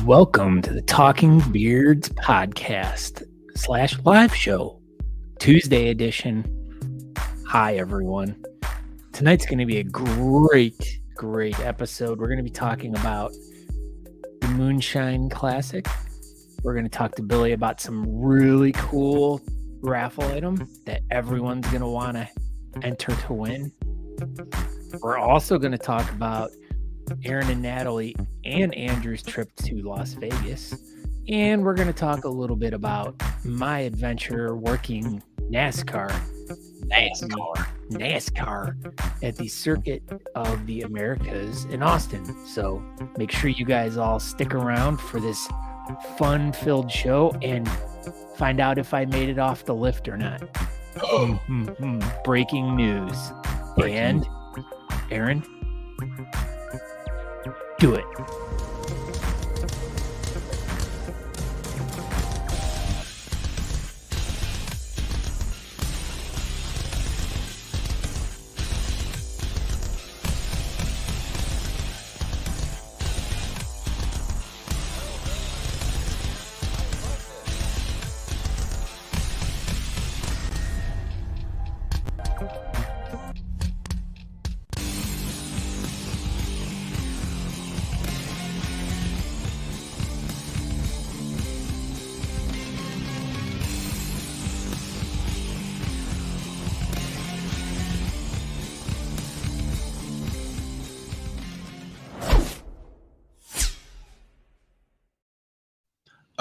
Welcome to the Talking Beards podcast / live show, Tuesday edition. Hi, everyone. Tonight's going to be a great episode. We're going to be talking about the Moonshine Classic. We're going to talk to Billy about some really cool raffle item that everyone's going to want to enter to win. We're also going to talk about Aaron and Natalie and Andrew's trip to Las Vegas. And we're going to talk a little bit about my adventure working NASCAR at the Circuit of the Americas in Austin. So make sure you guys all stick around for this fun-filled show and find out if I made it off the lift or not. Breaking news. And Aaron, do it.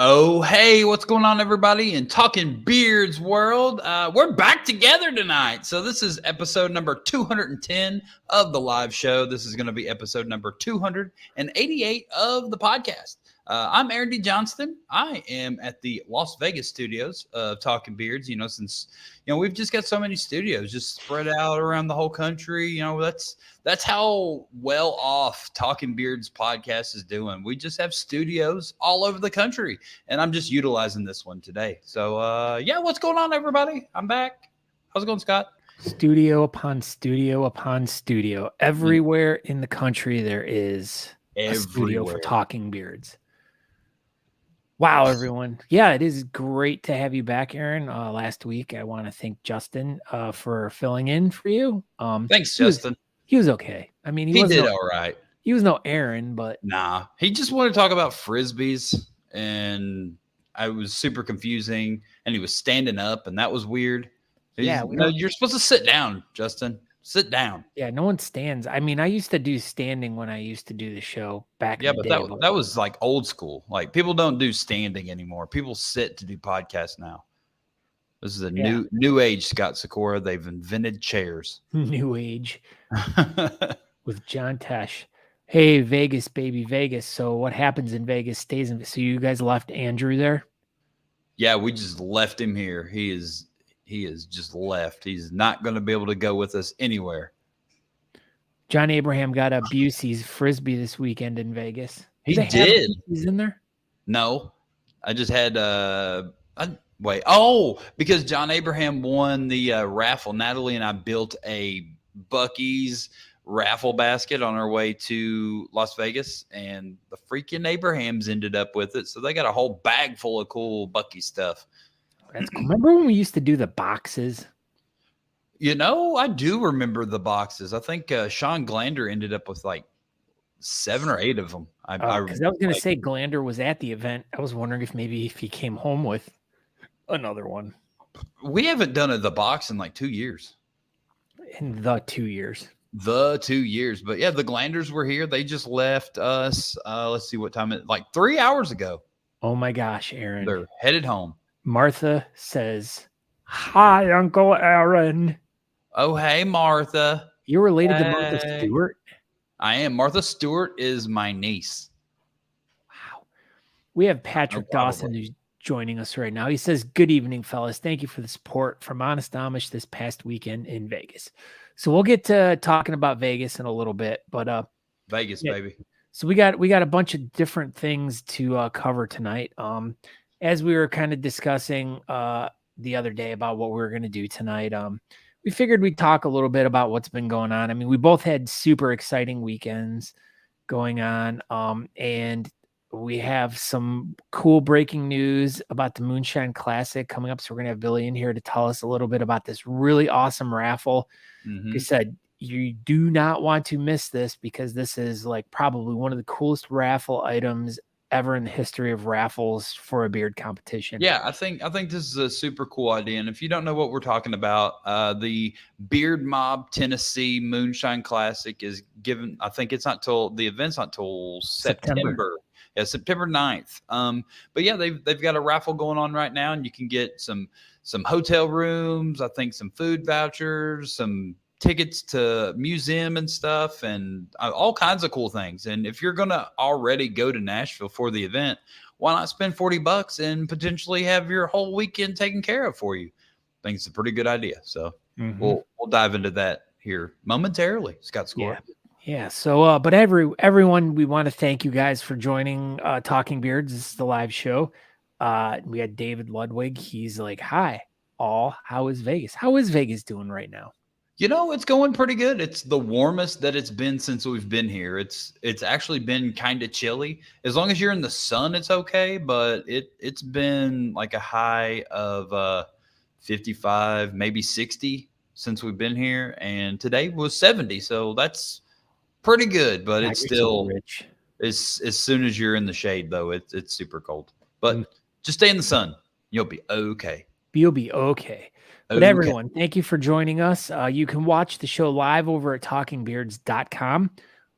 Oh, hey, what's going on, everybody? In Talking Beards world, we're back together tonight. So this is episode number 210 of the live show. This is going to be episode number 288 of the podcast. I'm Aaron D. Johnston. I am at the Las Vegas studios of Talking Beards. Since we've just got so many studios just spread out around the whole country. That's how well off Talking Beards podcast is doing. We just have studios all over the country, and I'm just utilizing this one today. So, what's going on, everybody? I'm back. How's it going, Scott? Studio upon studio upon studio. Everywhere in the country there is a studio for Talking Beards. Wow, everyone. Yeah, it is great to have you back, Aaron. Last week, I want to thank Justin for filling in for you. Thanks, Justin. He was okay. I mean, he did all right. He was no Aaron, but nah, he just wanted to talk about frisbees, and I was super confusing. And he was standing up, and that was weird. You're supposed to sit down, Justin. Sit down. Yeah, no one stands. I mean, I used to do standing when I used to do the show back. Yeah, but that was like old school. Like, people don't do standing anymore. People sit to do podcasts now. This is a new age, Scott Sikora. They've invented chairs. New age with John Tesh. Hey, Vegas, baby, Vegas. So what happens in Vegas stays in. So you guys left Andrew there? Yeah, we just left him here. He is just left. He's not going to be able to go with us anywhere. John Abraham got a Busey's Frisbee this weekend in Vegas. He did. He's in there? No. I just had because John Abraham won the raffle. Natalie and I built a Buc-ee's raffle basket on our way to Las Vegas, and the freaking Abrahams ended up with it. So they got a whole bag full of cool Buc-ee stuff. That's cool. Remember when we used to do the boxes? I do remember the boxes. I think Sean Glander ended up with like 7 or 8 of them. I was going to say Glander was at the event. I was wondering if he came home with another one. We haven't done the box in like 2 years. In the 2 years. But yeah, the Glanders were here. They just left us. Let's see what time like 3 hours ago. Oh my gosh, Aaron. They're headed home. Martha says, "Hi, Uncle Aaron." Oh, hey, Martha. You're related to Martha Stewart? I am. Martha Stewart is my niece. Wow. We have Patrick Dawson who's joining us right now. He says, "Good evening, fellas. Thank you for the support from Honest Amish this past weekend in Vegas." So we'll get to talking about Vegas in a little bit, but Vegas, baby. So we got a bunch of different things to cover tonight. As we were kind of discussing the other day about what we were going to do tonight, we figured we'd talk a little bit about what's been going on. I mean, we both had super exciting weekends going on. And we have some cool breaking news about the Moonshine Classic coming up. So we're going to have Billy in here to tell us a little bit about this really awesome raffle. Like I said, you do not want to miss this because this is like probably one of the coolest raffle items ever in the history of raffles for a beard competition. Yeah, I think this is a super cool idea. And if you don't know what we're talking about, the Beard Mobb Tennessee Moonshine Classic is given. I think it's not till the event's not till September. Yeah, September 9th. But yeah, they've got a raffle going on right now, and you can get some hotel rooms. I think some food vouchers, some tickets to museum and stuff, and all kinds of cool things. And if you're gonna already go to Nashville for the event, why not spend $40 and potentially have your whole weekend taken care of for you? I think it's a pretty good idea. So we'll dive into that here momentarily. Scott Score. Yeah. So, but everyone, we want to thank you guys for joining Talking Beards. This is the live show. We had David Ludwig. He's like, "Hi, all. How is Vegas? How is Vegas doing right now?" You know, it's going pretty good. It's the warmest that it's been since we've been here. It's actually been kind of chilly. As long as you're in the sun, it's okay. But it's been like a high of 55, maybe 60 since we've been here, and today was 70. So that's pretty good. But it's still rich. As soon as you're in the shade, though, it's super cold. But just stay in the sun. You'll be okay. You'll be okay. But everyone, thank you for joining us. You can watch the show live over at talkingbeards.com.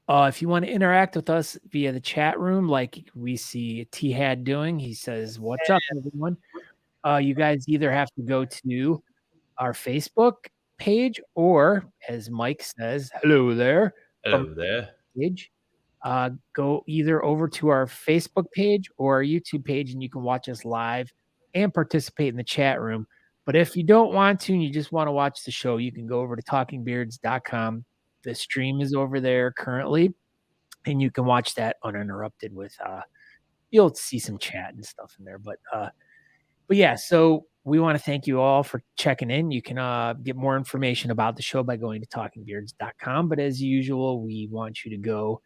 If you want to interact with us via the chat room, like we see T-Had doing, he says, "What's up, everyone?" You guys either have to go to our Facebook page or, as Mike says, hello there. Hello there. Page. Go either over to our Facebook page or our YouTube page, and you can watch us live and participate in the chat room. But if you don't want to and you just want to watch the show, you can go over to talkingbeards.com. The stream is over there currently, and you can watch that uninterrupted with you'll see some chat and stuff in there. But yeah, so we want to thank you all for checking in. You can get more information about the show by going to talkingbeards.com. But as usual, we want you to go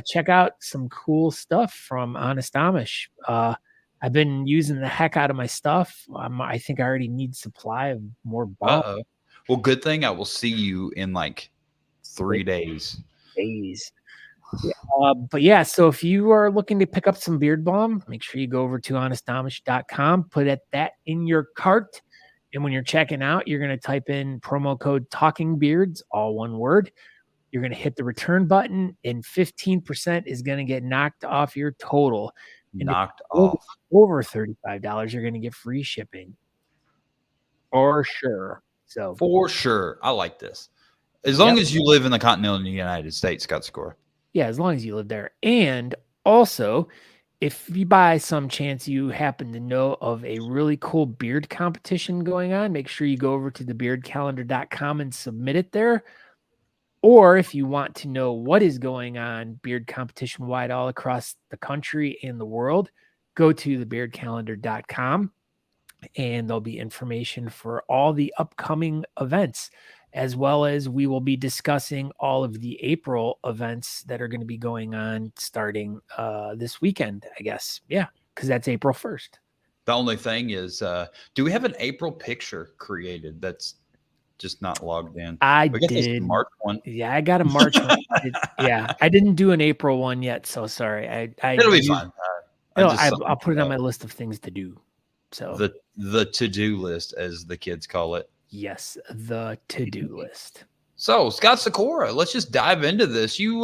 check out some cool stuff from Honest Amish. I've been using the heck out of my stuff. I think I already need supply of more balm. Well, good thing I will see you in like 3 days. Yeah, but yeah, so if you are looking to pick up some beard balm, make sure you go over to honestamish.com, put that in your cart. And when you're checking out, you're going to type in promo code TalkingBeards, all one word. You're going to hit the return button, and 15% is going to get knocked off your total. Knocked off. Over $35, you're going to get free shipping. For sure. So for sure. I like this. As long as you live in the continental United States, Scott Score. Yeah, as long as you live there. And also, if you by some chance you happen to know of a really cool beard competition going on, make sure you go over to thebeardcalendar.com and submit it there. Or if you want to know what is going on beard competition wide all across the country and the world, go to thebeardcalendar.com, and there'll be information for all the upcoming events, as well as we will be discussing all of the April events that are going to be going on starting this weekend, I guess. Yeah, because that's April 1st. The only thing is, do we have an April picture created that's just not logged in? I did. March one. Yeah, I got a March one. Yeah, I didn't do an April one yet, so sorry. It'll be fine. I'll put it on my list of things to do. So the to-do list, as the kids call it. Yes, the to-do list. So, Scott Sikora, let's just dive into this. You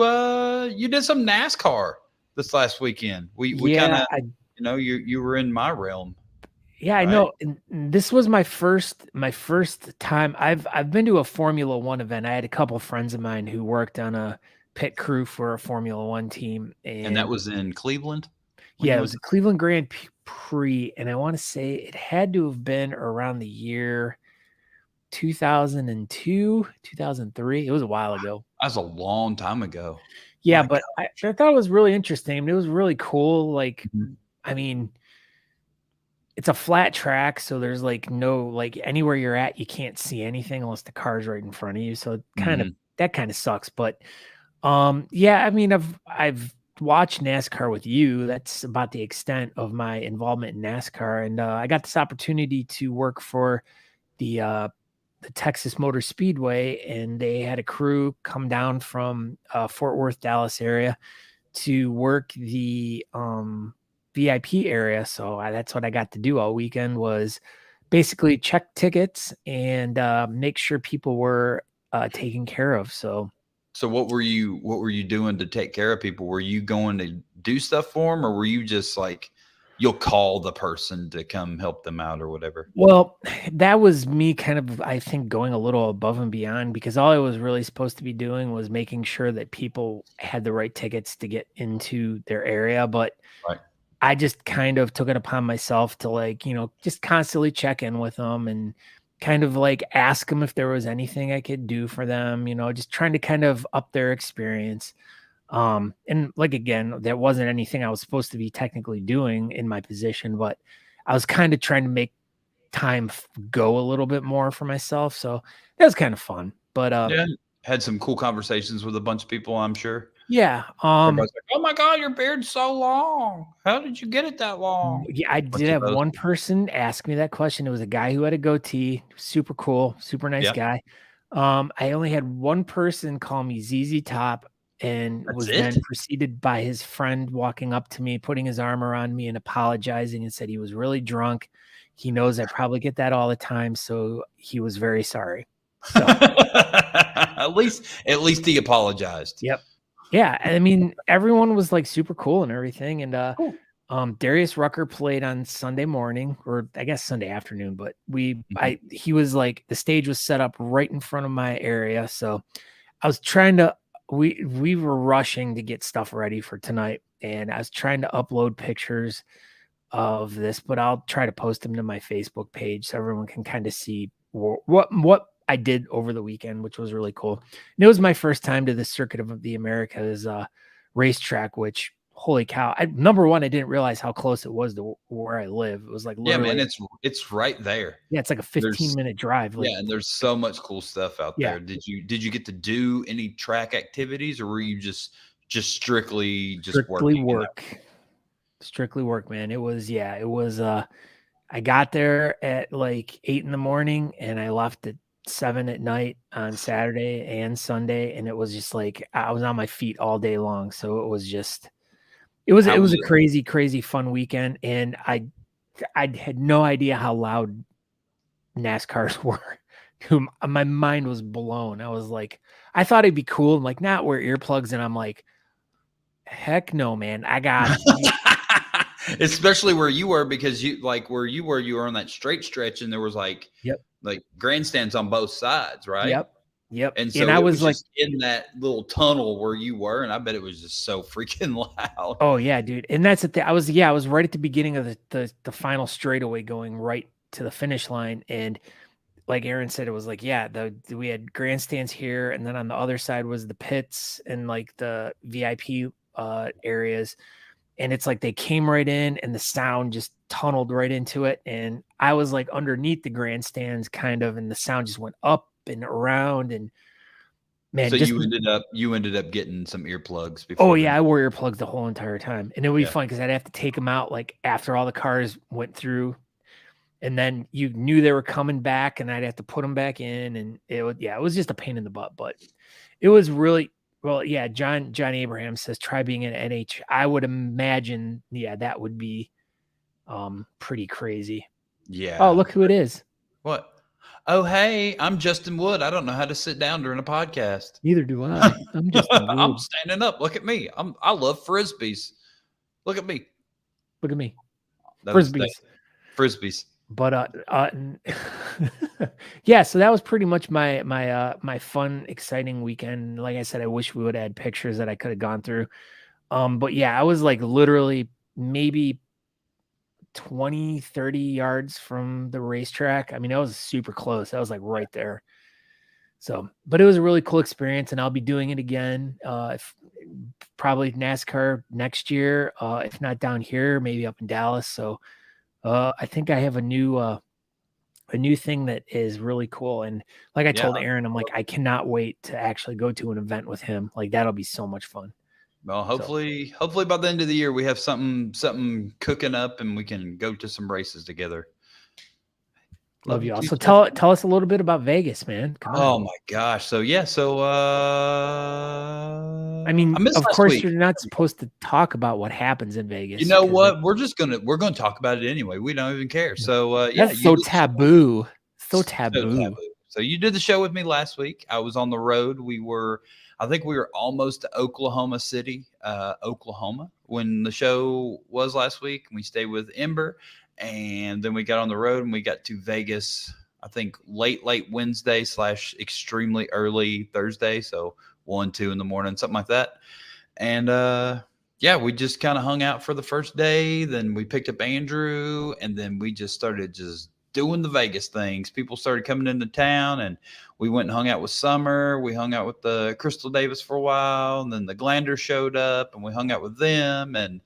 did some NASCAR this last weekend. We kind of, you were in my realm. Yeah, right? I know. And this was my first time. I've been to a Formula One event. I had a couple of friends of mine who worked on a pit crew for a Formula One team, and that was in Cleveland. Yeah, it was a Cleveland Grand Prix, and I want to say it had to have been around the year 2002, 2003. It was a while ago. That was a long time ago. Yeah, but I thought it was really interesting. I mean, it was really cool. Like, I mean, it's a flat track, so there's like no, like anywhere you're at, you can't see anything unless the car's right in front of you. So that kind of sucks. But yeah, I mean, I've watch NASCAR with you. That's about the extent of my involvement in NASCAR. And I got this opportunity to work for the Texas Motor Speedway, and they had a crew come down from Fort Worth, Dallas area to work the VIP area. So that's what I got to do all weekend, was basically check tickets and make sure people were taken care of. So what were you doing to take care of people? Were you going to do stuff for them, or were you just like, you'll call the person to come help them out or whatever? Well, that was me kind of, I think, going a little above and beyond, because all I was really supposed to be doing was making sure that people had the right tickets to get into their area. But Right. I just kind of took it upon myself to, like, just constantly check in with them and kind of like ask them if there was anything I could do for them, just trying to kind of up their experience. And like, again, that wasn't anything I was supposed to be technically doing in my position, but I was kind of trying to make time go a little bit more for myself. So that was kind of fun. But Yeah, had some cool conversations with a bunch of people, I'm sure. yeah. Everybody's like, "Oh my God, your beard's so long. How did you get it that long?" Yeah, I did have one person ask me that question. It was a guy who had a goatee, super cool, super nice guy. I only had one person call me ZZ Top, and was then preceded by his friend walking up to me, putting his arm around me and apologizing, and said he was really drunk. He knows I probably get that all the time, so he was very sorry. So at least he apologized. Yep. Yeah, I mean, everyone was like super cool and everything. And Cool. Darius Rucker played on Sunday morning, or I guess Sunday afternoon, but he was like, the stage was set up right in front of my area. So I was trying to, we were rushing to get stuff ready for tonight, and I was trying to upload pictures of this, but I'll try to post them to my Facebook page so everyone can kind of see what I did over the weekend, which was really cool. And it was my first time to the Circuit of the Americas racetrack, which, holy cow. Number one, I didn't realize how close it was to where I live. It was like, literally, yeah, man, it's right there. Yeah, it's like a 15-minute drive. Like, yeah, and there's so much cool stuff out there. Did you get to do any track activities, or were you just strictly work? Strictly work, man. It was, I got there at like 8 a.m. and I left at 7 p.m. on Saturday and Sunday, and it was just like I was on my feet all day long. So it was a crazy fun weekend, and I had no idea how loud NASCARs were. My mind was blown. I was like, I thought it'd be cool and like not wear earplugs, and I'm like, heck no, man. I got especially where you were, because you were on that straight stretch, and there was like grandstands on both sides, right? Yep. And so I was like in that little tunnel where you were, and I bet it was just so freaking loud. Oh yeah, dude. And that's the thing. I was right at the beginning of the final straightaway, going right to the finish line, and like Aaron said, it was like, we had grandstands here, and then on the other side was the pits and like the VIP areas. And it's like they came right in, and the sound just tunneled right into it. And I was like underneath the grandstands kind of, and the sound just went up and around. And man, so you ended up getting some earplugs before. Oh yeah, I wore earplugs the whole entire time. And it would be fun because I'd have to take them out like after all the cars went through, and then you knew they were coming back, and I'd have to put them back in. And it was just a pain in the butt, but it was really, well, yeah. John Abraham says try being an NH. I would imagine, that would be pretty crazy. Yeah. Oh, look who it is. What? Oh, hey, I'm Justin Wood. I don't know how to sit down during a podcast. Neither do I. I'm Justin Wood. I'm standing up. Look at me. I love frisbees. Look at me. Look at me. Frisbees. But yeah, so that was pretty much my fun, exciting weekend. Like I said, I wish we would have had pictures that I could have gone through. But yeah, I was like literally maybe 20-30 yards from the racetrack. I mean, it was super close. I was like right there. So, but it was a really cool experience, and I'll be doing it again. If probably NASCAR next year, if not down here, maybe up in Dallas. So I think I have a new thing that is really cool. And like I told Aaron, I'm like, I cannot wait to actually go to an event with him. Like that'll be so much fun. Well, hopefully by the end of the year we have something cooking up and we can go to some races together. Love you all. too, So Jeff. tell us a little bit about Vegas, man. Come on. Oh my gosh. So yeah, I mean, I missed of last course, week. you're not supposed to talk about what happens in Vegas. You know 'cause what? We're gonna talk about it anyway. We don't even care. So yeah, that's you so did the show. taboo. So So taboo. taboo. So you did the show with me last week. I was on the road. I think we were almost to Oklahoma City, Oklahoma, when the show was last week. We stayed with Ember, and then we got on the road and we got to Vegas. I think late Wednesday / extremely early Thursday. So 1, 2 in the morning, something like that. And yeah, we just kind of hung out for the first day. Then we picked up Andrew, and then we just started just doing the Vegas things. People started coming into town, and we went and hung out with Summer. We hung out with the Crystal Davis for a while, and then the Glander showed up, and we hung out with them. And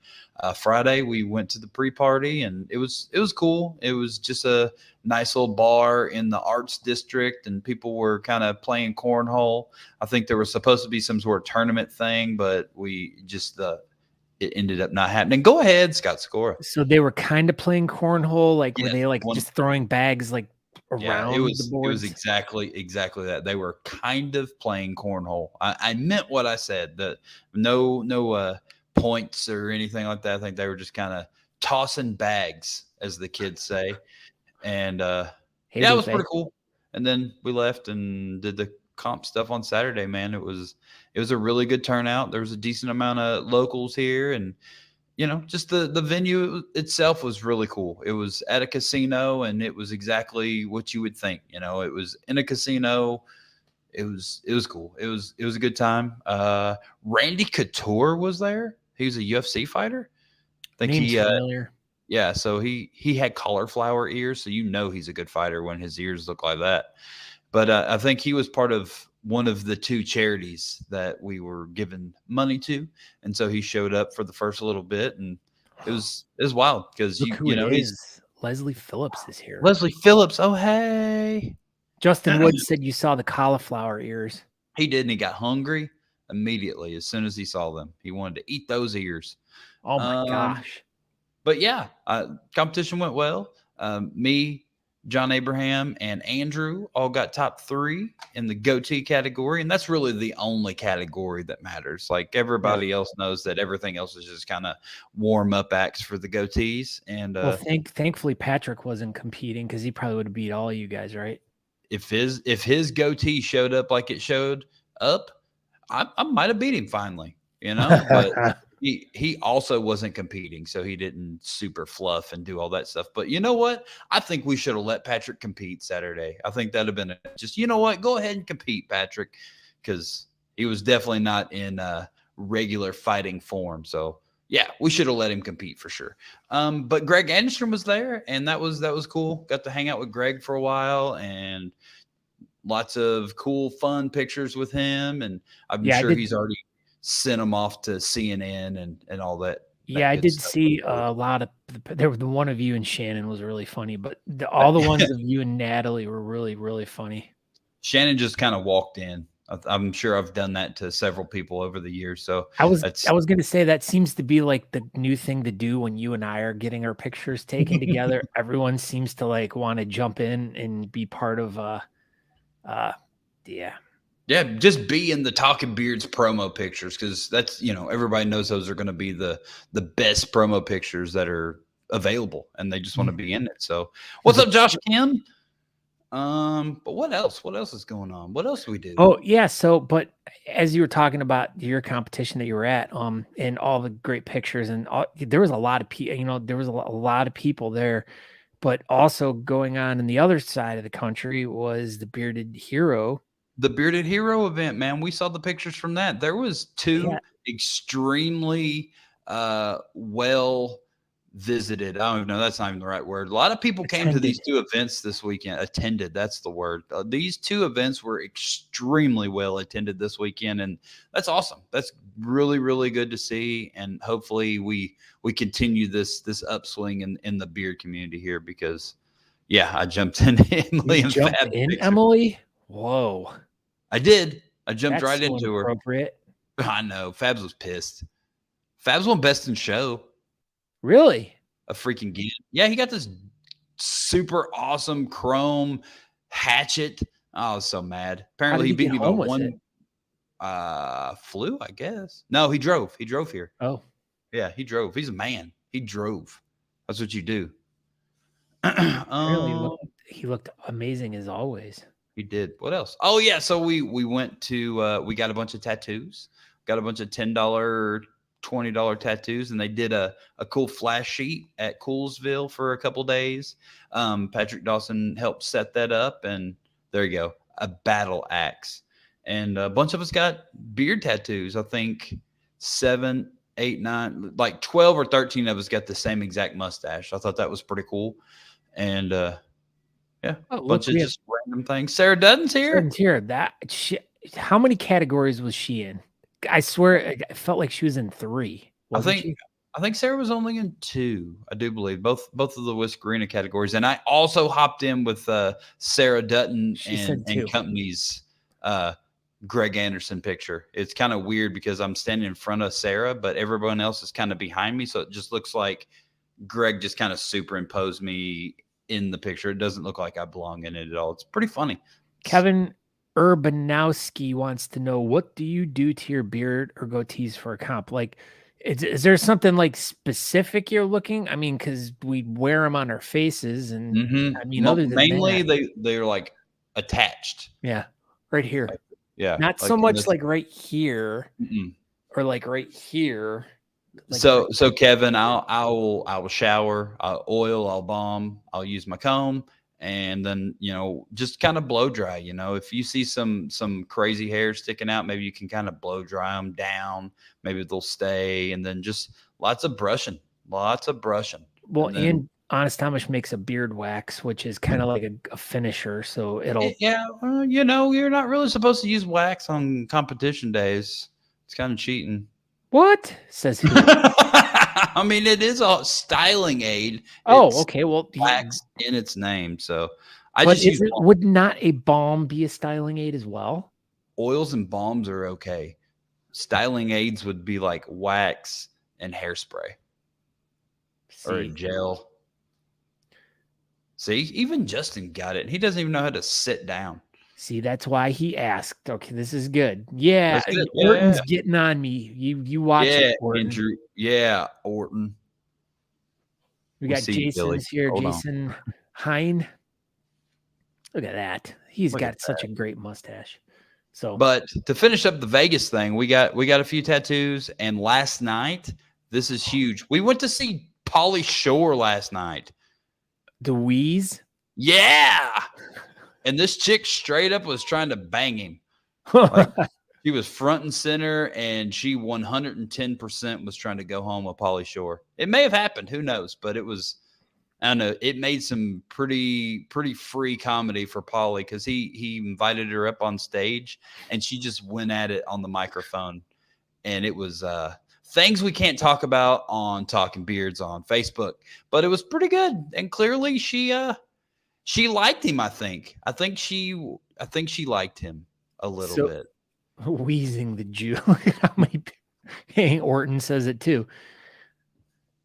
Friday we went to the pre-party, and it was cool. It was just a nice little bar in the arts district, and people were kind of playing cornhole. I think there was supposed to be some sort of tournament thing, but we just it ended up not happening. Go ahead, Scott Scora. So they were kind of playing cornhole, like were Yes, they like just throwing bags like around it the was boards? exactly that. They were kind of playing cornhole. I meant what I said. That no points or anything like that. I think they were just kind of tossing bags, as the kids say. And Hey, yeah, it was pretty cool. And then we left and did the comp stuff on Saturday, man. It was a really good turnout. There was a decent amount of locals here, and just the venue itself was really cool. It was at a casino, and it was exactly what you would think. It was in a casino. It was cool. It was a good time. Randy Couture was there. He was a UFC fighter. I think Name's familiar. yeah, so he had cauliflower ears, so he's a good fighter when his ears look like that. But I think he was part of one of the 2 charities that we were giving money to, and so he showed up for the first little bit, and it was wild because he's Leslie Phillips is here. Leslie Phillips. Oh hey, Justin Woods said you saw the cauliflower ears. He did, and he got hungry immediately as soon as he saw them. He wanted to eat those ears. Oh my gosh! But yeah, competition went well. Me, John Abraham, and Andrew all got top 3 in the goatee category. And that's really the only category that matters. Like everybody else knows that everything else is just kind of warm up acts for the goatees. And well, thankfully Patrick wasn't competing because he probably would have beat all you guys, right? If his goatee showed up like it showed up, I might have beat him finally, but he also wasn't competing, so he didn't super fluff and do all that stuff. But you know what? I think we should have let Patrick compete Saturday. I think that'd have been just, go ahead and compete, Patrick, because he was definitely not in regular fighting form. So yeah, we should have let him compete for sure. But Greg Anderson was there, and that was cool. Got to hang out with Greg for a while, and lots of cool, fun pictures with him. And I'm sure he's already sent them off to CNN and all that. Yeah, I did see a lot of. There was the one of you and Shannon was really funny, but all the ones of you and Natalie were really, really funny. Shannon just kind of walked in. I'm sure I've done that to several people over the years. So I was going to say that seems to be like the new thing to do when you and I are getting our pictures taken together. Everyone seems to like want to jump in and be part of. Yeah, just be in the Talking Beards promo pictures, because that's, everybody knows those are going to be the best promo pictures that are available, and they just want to be in it. So what's up, Josh Kim? But what else? What else is going on? What else do we do? Oh yeah. So, but as you were talking about your competition that you were at, and all the great pictures, and there was a lot of people, there was a lot of people there, but also going on in the other side of the country was the Bearded Hero. The Bearded Hero event, man. We saw the pictures from that. There was 2 extremely well visited. I don't even know. That's not even the right word. A lot of people came to these 2 events this weekend. Attended. That's the word. These 2 events were extremely well attended this weekend, and that's awesome. That's really, really good to see. And hopefully we continue this upswing in the beard community here, because yeah, I jumped in Emily and Fab. Emily? Whoa. I did. I jumped right into her. Appropriate. I know. Fabs was pissed. Fabs won Best in Show. Really? A freaking game. Yeah, he got this super awesome chrome hatchet. I was so mad. Apparently, he beat me by one. Flew, I guess. No, he drove. He drove here. Oh, yeah, he drove. He's a man. He drove. That's what you do. he looked amazing as always. He did. What else? Oh yeah, so we went to we got a bunch of tattoos. Got a bunch of $10, $20 tattoos, and they did a cool flash sheet at Coolsville for a couple days. Patrick Dawson helped set that up, and there you go, a battle axe. And a bunch of us got beard tattoos. I think 7, 8, 9, like 12 or 13 of us got the same exact mustache. I thought that was pretty cool. And yeah, a bunch of just random things. Sarah Dutton's here. How many categories was she in? I swear, it felt like she was in 3. I think Sarah was only in 2. I do believe both of the Whiskerina categories. And I also hopped in with Sarah Dutton and company's Greg Anderson picture. It's kind of weird because I'm standing in front of Sarah, but everyone else is kind of behind me. So it just looks like Greg just kind of superimposed me in the picture. It doesn't look like I belong in it at all. It's pretty funny. Kevin Urbanowski wants to know, what do you do to your beard or goatees for a comp? Like, is there something like specific you're looking? I mean, because we wear them on our faces, and I mean, other than mainly they're like attached. Yeah, right here. Yeah, not so much like right here or like right here. Like so Kevin, I will shower, I'll oil, I'll balm, I'll use my comb, and then just kind of blow dry. If you see some crazy hair sticking out, maybe you can kind of blow dry them down. Maybe they'll stay, and then just lots of brushing. Well, and Honest Amish makes a beard wax, which is kind of like a finisher. So it'll you're not really supposed to use wax on competition days. It's kind of cheating. What says who? I mean, it is a styling aid. Okay. Well, wax in its name. So would not a balm be a styling aid as well? Oils and balms are okay. Styling aids would be like wax and hairspray or a gel. See, even Justin got it. He doesn't even know how to sit down. See, that's why he asked. Okay, this is good. Yeah, Orton's getting on me. You watch it, Orton. Andrew. Yeah, Orton. We got Jason's here. Jason Hine. Look at that. He's got such a great mustache. So, but to finish up the Vegas thing, we got a few tattoos, and last night, this is huge. We went to see Pauly Shore last night. The Wheeze? Yeah. And this chick straight up was trying to bang him. Like, she was front and center, and she 110% was trying to go home with Pauly Shore. It may have happened. Who knows? But it was, I don't know. It made some pretty free comedy for Pauly, because he invited her up on stage, and she just went at it on the microphone. And it was things we can't talk about on Talking Beards on Facebook. But it was pretty good. And clearly she liked him, I think. I think she liked him a little bit. Wheezing the Jew. Look at how many Orton says it too.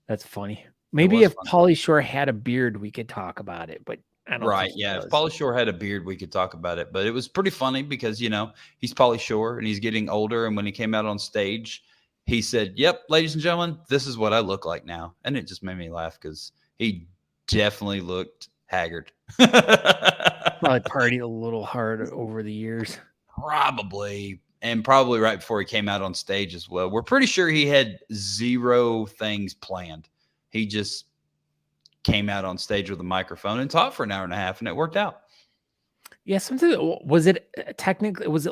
That's funny. Maybe if Pauly Shore had a beard, we could talk about it, but I don't think if Pauly Shore had a beard, we could talk about it. But it was pretty funny because, he's Pauly Shore and he's getting older. And when he came out on stage, he said, "Yep, ladies and gentlemen, this is what I look like now." And it just made me laugh because he definitely looked haggard. Probably partied a little hard over the years. Probably right before he came out on stage as well. We're pretty sure he had 0 things planned. He just came out on stage with a microphone and talked for an hour and a half, and it worked out. Yeah, was it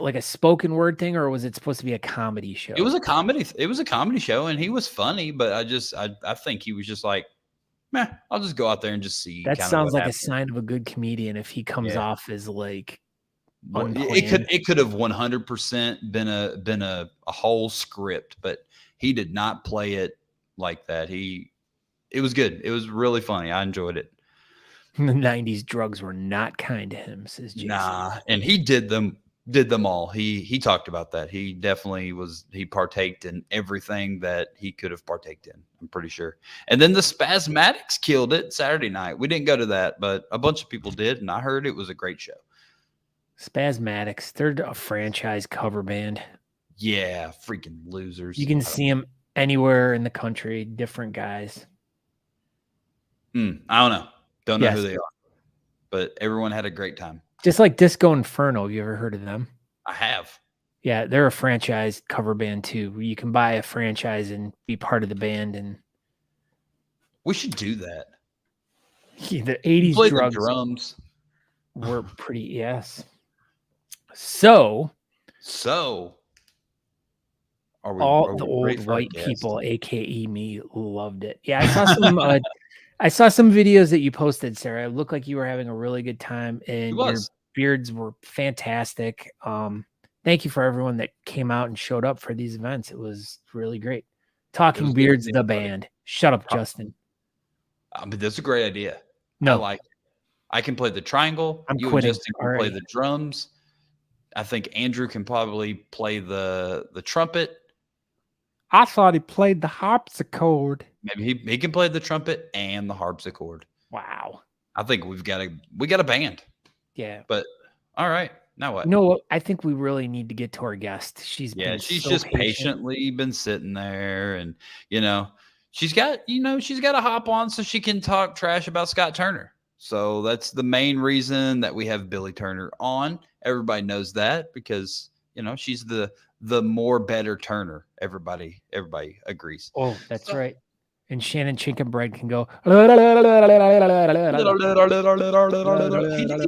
like a spoken word thing, or was it supposed to be a comedy show? It was a comedy show, and he was funny, but I think he was just like, I'll just go out there and just see. That sounds like a sign of a good comedian if he comes off as like unplanned. It could have 100% been a whole script, but he did not play it like that. It was good. It was really funny. I enjoyed it. In the 90s, drugs were not kind to him, says Jason. Nah, and he did them did them all. He talked about that. He definitely he partaked in everything that he could have partaked in, I'm pretty sure. And then the Spasmatics killed it Saturday night. We didn't go to that, but a bunch of people did, and I heard it was a great show. Spasmatics, they're a franchise cover band. Yeah, freaking losers. You can see them anywhere in the country, different guys. I don't know. Don't know who they are, but everyone had a great time. Just like Disco Inferno. You ever heard of them? I have. Yeah, they're a franchise cover band too. You can buy a franchise and be part of the band, and we should do that. Yeah, the 80s drums were pretty, yes. So all the old white people, aka me, loved it. Yeah, I saw some videos that you posted, Sarah. It looked like you were having a really good time, and your beards were fantastic. Thank you for everyone that came out and showed up for these events. It was really great. Talking Beards, the band. Shut up, Justin. But that's a great idea. No, I can play the triangle. I'm quitting. And Justin can play the drums. I think Andrew can probably play the trumpet. I thought he played the harpsichord. Maybe he can play the trumpet and the harpsichord. Wow. I think we got a band. Yeah. But all right. Now what? No, I think we really need to get to our guest. She's just patiently been sitting there, and she's got to hop on so she can talk trash about Scott Turner. So that's the main reason that we have Billie Turner on. Everybody knows that because she's the more better Turner. Everybody agrees. Oh, that's right. And Shannon Chicken Bread can go. He didn't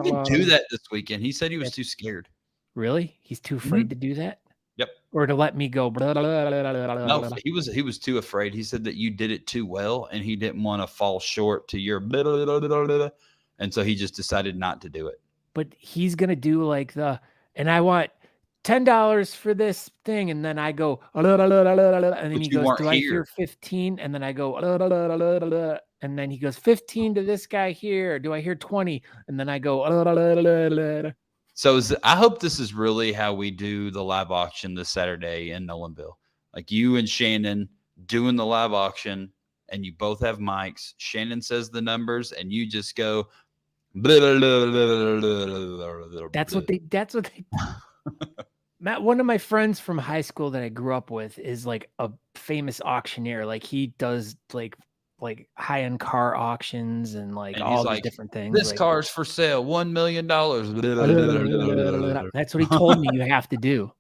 even do that this weekend. He said he was too scared. Really? He's too afraid to do that? Yep. Or to let me go. No, he was too afraid. He said that you did it too well, and he didn't want to fall short to your and so he just decided not to do it. But he's gonna do and I want $10 for this thing, and then I go, and then he goes, do I hear 15? And then I go, and then he goes, 15 to this guy here. Do I hear 20? And then I go, So I hope this is really how we do the live auction this Saturday in Nolanville. Like you and Shannon doing the live auction, and you both have mics. Shannon says the numbers, and you just go. That's what they. Matt, one of my friends from high school that I grew up with is like a famous auctioneer. Like he does like high-end car auctions and all these different things. This car's for sale, $1 million. That's what he told me you have to do.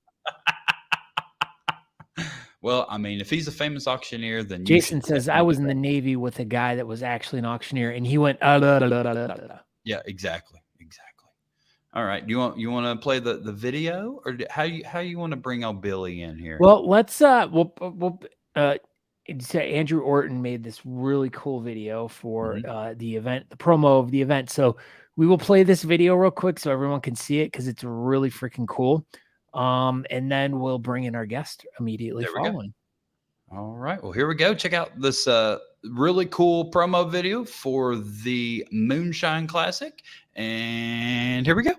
Well, I mean, if he's a famous auctioneer, then Jason says I was in the Navy with a guy that was actually an auctioneer, and he went. Yeah, exactly. All right. You want to play the video, or how you want to bring out Billie in here? Well, let's we'll Andrew Orton made this really cool video for the event, the promo of the event. So we will play this video real quick so everyone can see it because it's really freaking cool. And then we'll bring in our guest immediately following. All right. Well, here we go. Check out this really cool promo video for the Moonshine Classic. And here we go.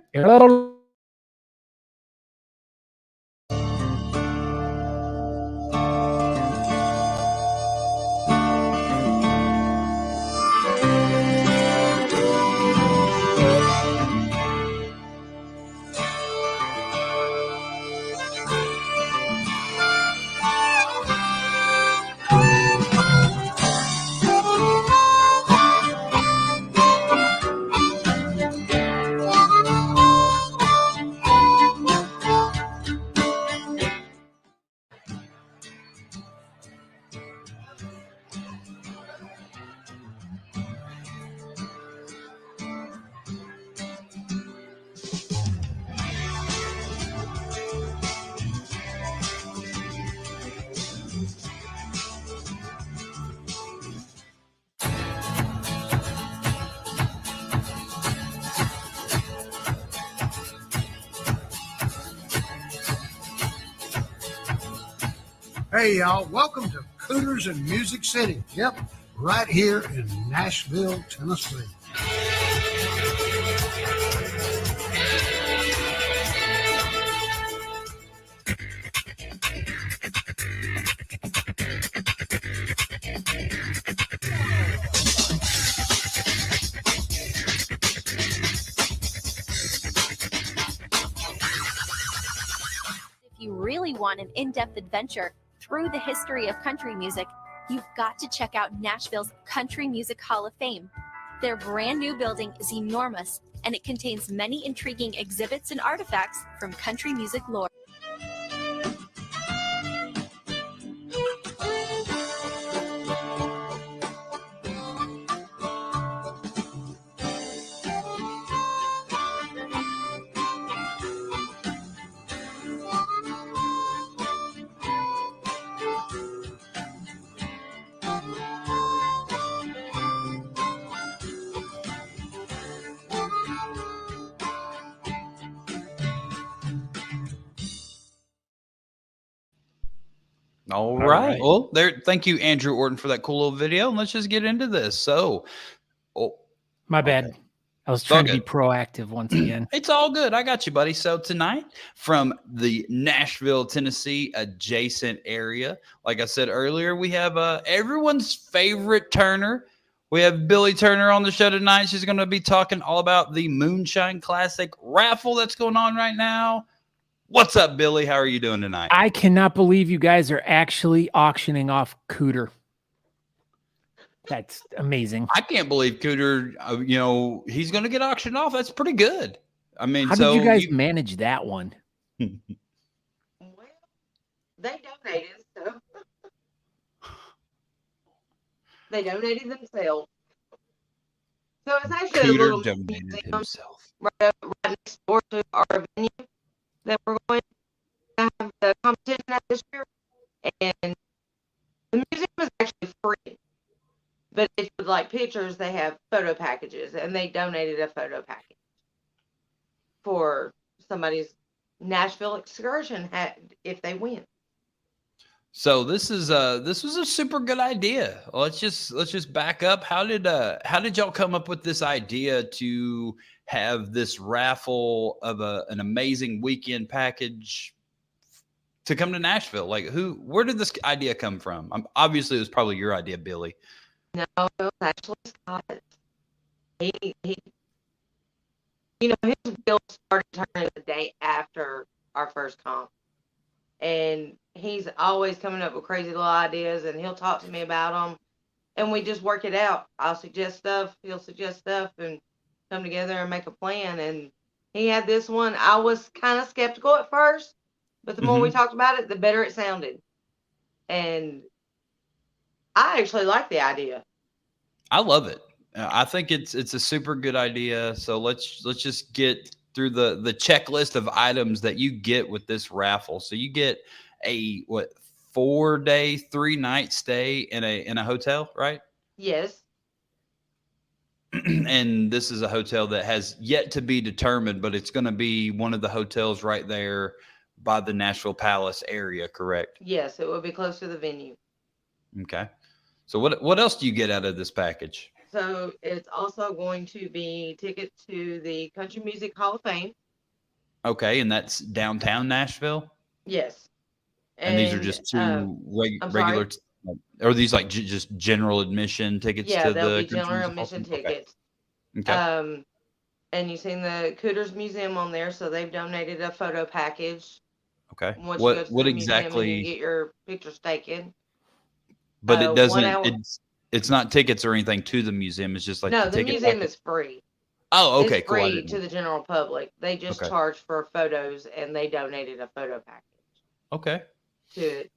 Hey, y'all. Welcome to Cooters in Music City. Yep, right here in Nashville, Tennessee. really want an in-depth adventure through the history of country music, you've got to check out Nashville's Country Music Hall of Fame. Their brand new building is enormous, and it contains many intriguing exhibits and artifacts from country music lore. All All right. right. Well, there. Thank you, Andrew Orton, for that cool little video. And let's just get into this. So, My bad. okay. I was It's all trying to be good. proactive once again. It's all good. I got you, buddy. So tonight, from the Nashville, Tennessee adjacent area, like I said earlier, we have everyone's favorite Turner. We have Billie Turner on the show tonight. She's going to be talking all about the Moonshine Classic raffle that's going on right now. What's up, Billie? How are you doing tonight? I cannot believe you guys are actually auctioning off Cooter. That's amazing. I can't believe Cooter, he's going to get auctioned off. That's pretty good. I mean, How did you guys manage that one? Well, they donated, so they donated themselves. So it's actually a Cooter little donated museum himself. right next door to our venue that we're going to have the competition at this year. And the museum is actually free. But if you would like pictures, they have photo packages, and they donated a photo package for somebody's Nashville excursion if they win. So this was a super good idea. Let's just back up. How did y'all come up with this idea to have this raffle of an amazing weekend package to come to Nashville? Like, where did this idea come from? Obviously it was probably your idea, Billie. No, it was actually Scott. He his wheels started turning the day after our first comp. And he's always coming up with crazy little ideas, and he'll talk to me about them. And we just work it out. I'll suggest stuff, he'll suggest stuff, and come together and make a plan. And he had this one. I was kind of skeptical at first, but the more we talked about it, the better it sounded. And I actually like the idea. I love it. I think it's a super good idea. So let's just get through the checklist of items that you get with this raffle. So you get a 4-day, 3-night stay in a hotel, right? Yes. And this is a hotel that has yet to be determined, but it's going to be one of the hotels right there by the Nashville Palace area, correct? Yes, it will be close to the venue. Okay. So what else do you get out of this package? So it's also going to be tickets to the Country Music Hall of Fame. Okay, and that's downtown Nashville? Yes. And these are just two regular, or these like just general admission tickets? Yeah, to they'll the be general admission tickets. Okay. And you've seen the Cooters Museum on there, so they've donated a photo package. Okay. Once you go to the exactly? museum and you get your pictures taken. But it doesn't. It's not tickets or anything to the museum. It's just like the museum is free. Oh, okay, it's free to the general public. They just charge for photos, and they donated a photo package. Okay. To it.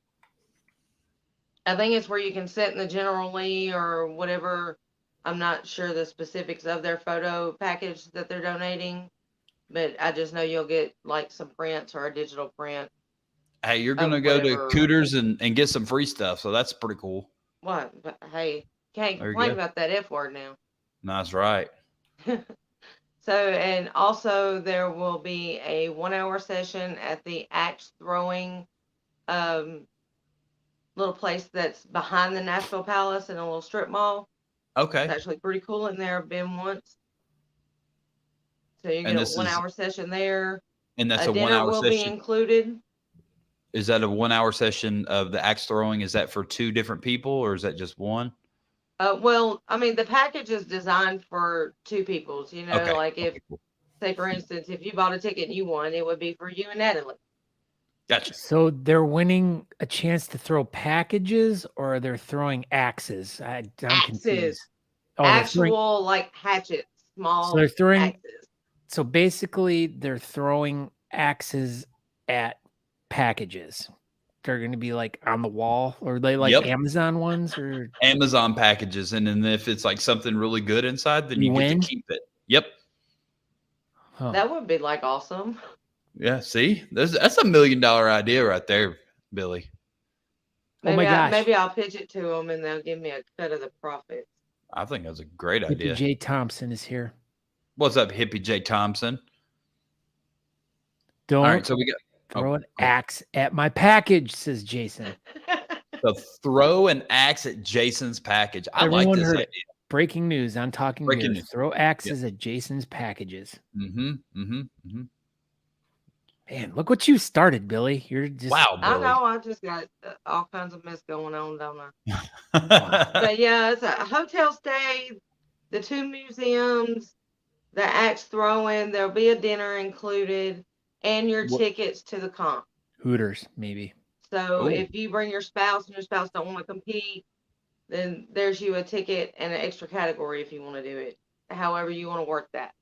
I think it's where you can sit in the generally or whatever. I'm not sure the specifics of their photo package that they're donating, but I just know you'll get like some prints or a digital print. Hey, you're gonna go to Cooters and get some free stuff, so that's pretty cool. What? But hey, can't complain about that F word now. That's right. So, and also there will be a 1-hour session at the axe throwing little place that's behind the Nashville Palace in a little strip mall. Okay. It's actually pretty cool in there. I've been once. So you get a 1-hour session there. And that's a 1-hour dinner will session. be included. Is that a 1-hour session of the axe throwing? Is that for 2 different people, or is that just one? Well, I mean, the package is designed for 2 people's, like if, say for instance, if you bought a ticket and you won, it would be for you and Natalie. Gotcha. So they're winning a chance to throw packages, or they're throwing axes? I'm confused. Axes. Oh, they're throwing, Actual like hatchets, so small they're throwing. axes. So basically, they're throwing axes at packages. They're going to be like on the wall, or they like Yep. Amazon ones, or Amazon packages, and then if it's like something really good inside, then you get win? to keep it. Yep. Huh. That would be like awesome. Yeah. See, that's $1 million idea right there, Billy. Oh my gosh. Maybe I'll pitch it to them and they'll give me a cut of the profits. I think that's a great Hippie idea. J. Thompson is here. What's up, Hippie J. Thompson? Don't All right, so we got throw an axe at my package, says Jason. so throw an axe at Jason's package. I Everyone like this heard idea. it. Breaking news on Talking Breaking Beers. news. Throw axes at Jason's packages. Mm-hmm. Man, look what you started, Billy. You're just Wow, I Billy. know. I just got all kinds of mess going on, don't I? Wow. But yeah, it's a hotel stay, the 2 museums, the axe throwing. There'll be a dinner included, and your tickets to the comp. Hooters, maybe. So Ooh. if you bring your spouse and your spouse don't want to compete, then there's you a ticket and an extra category if you want to do it. However you want to work that.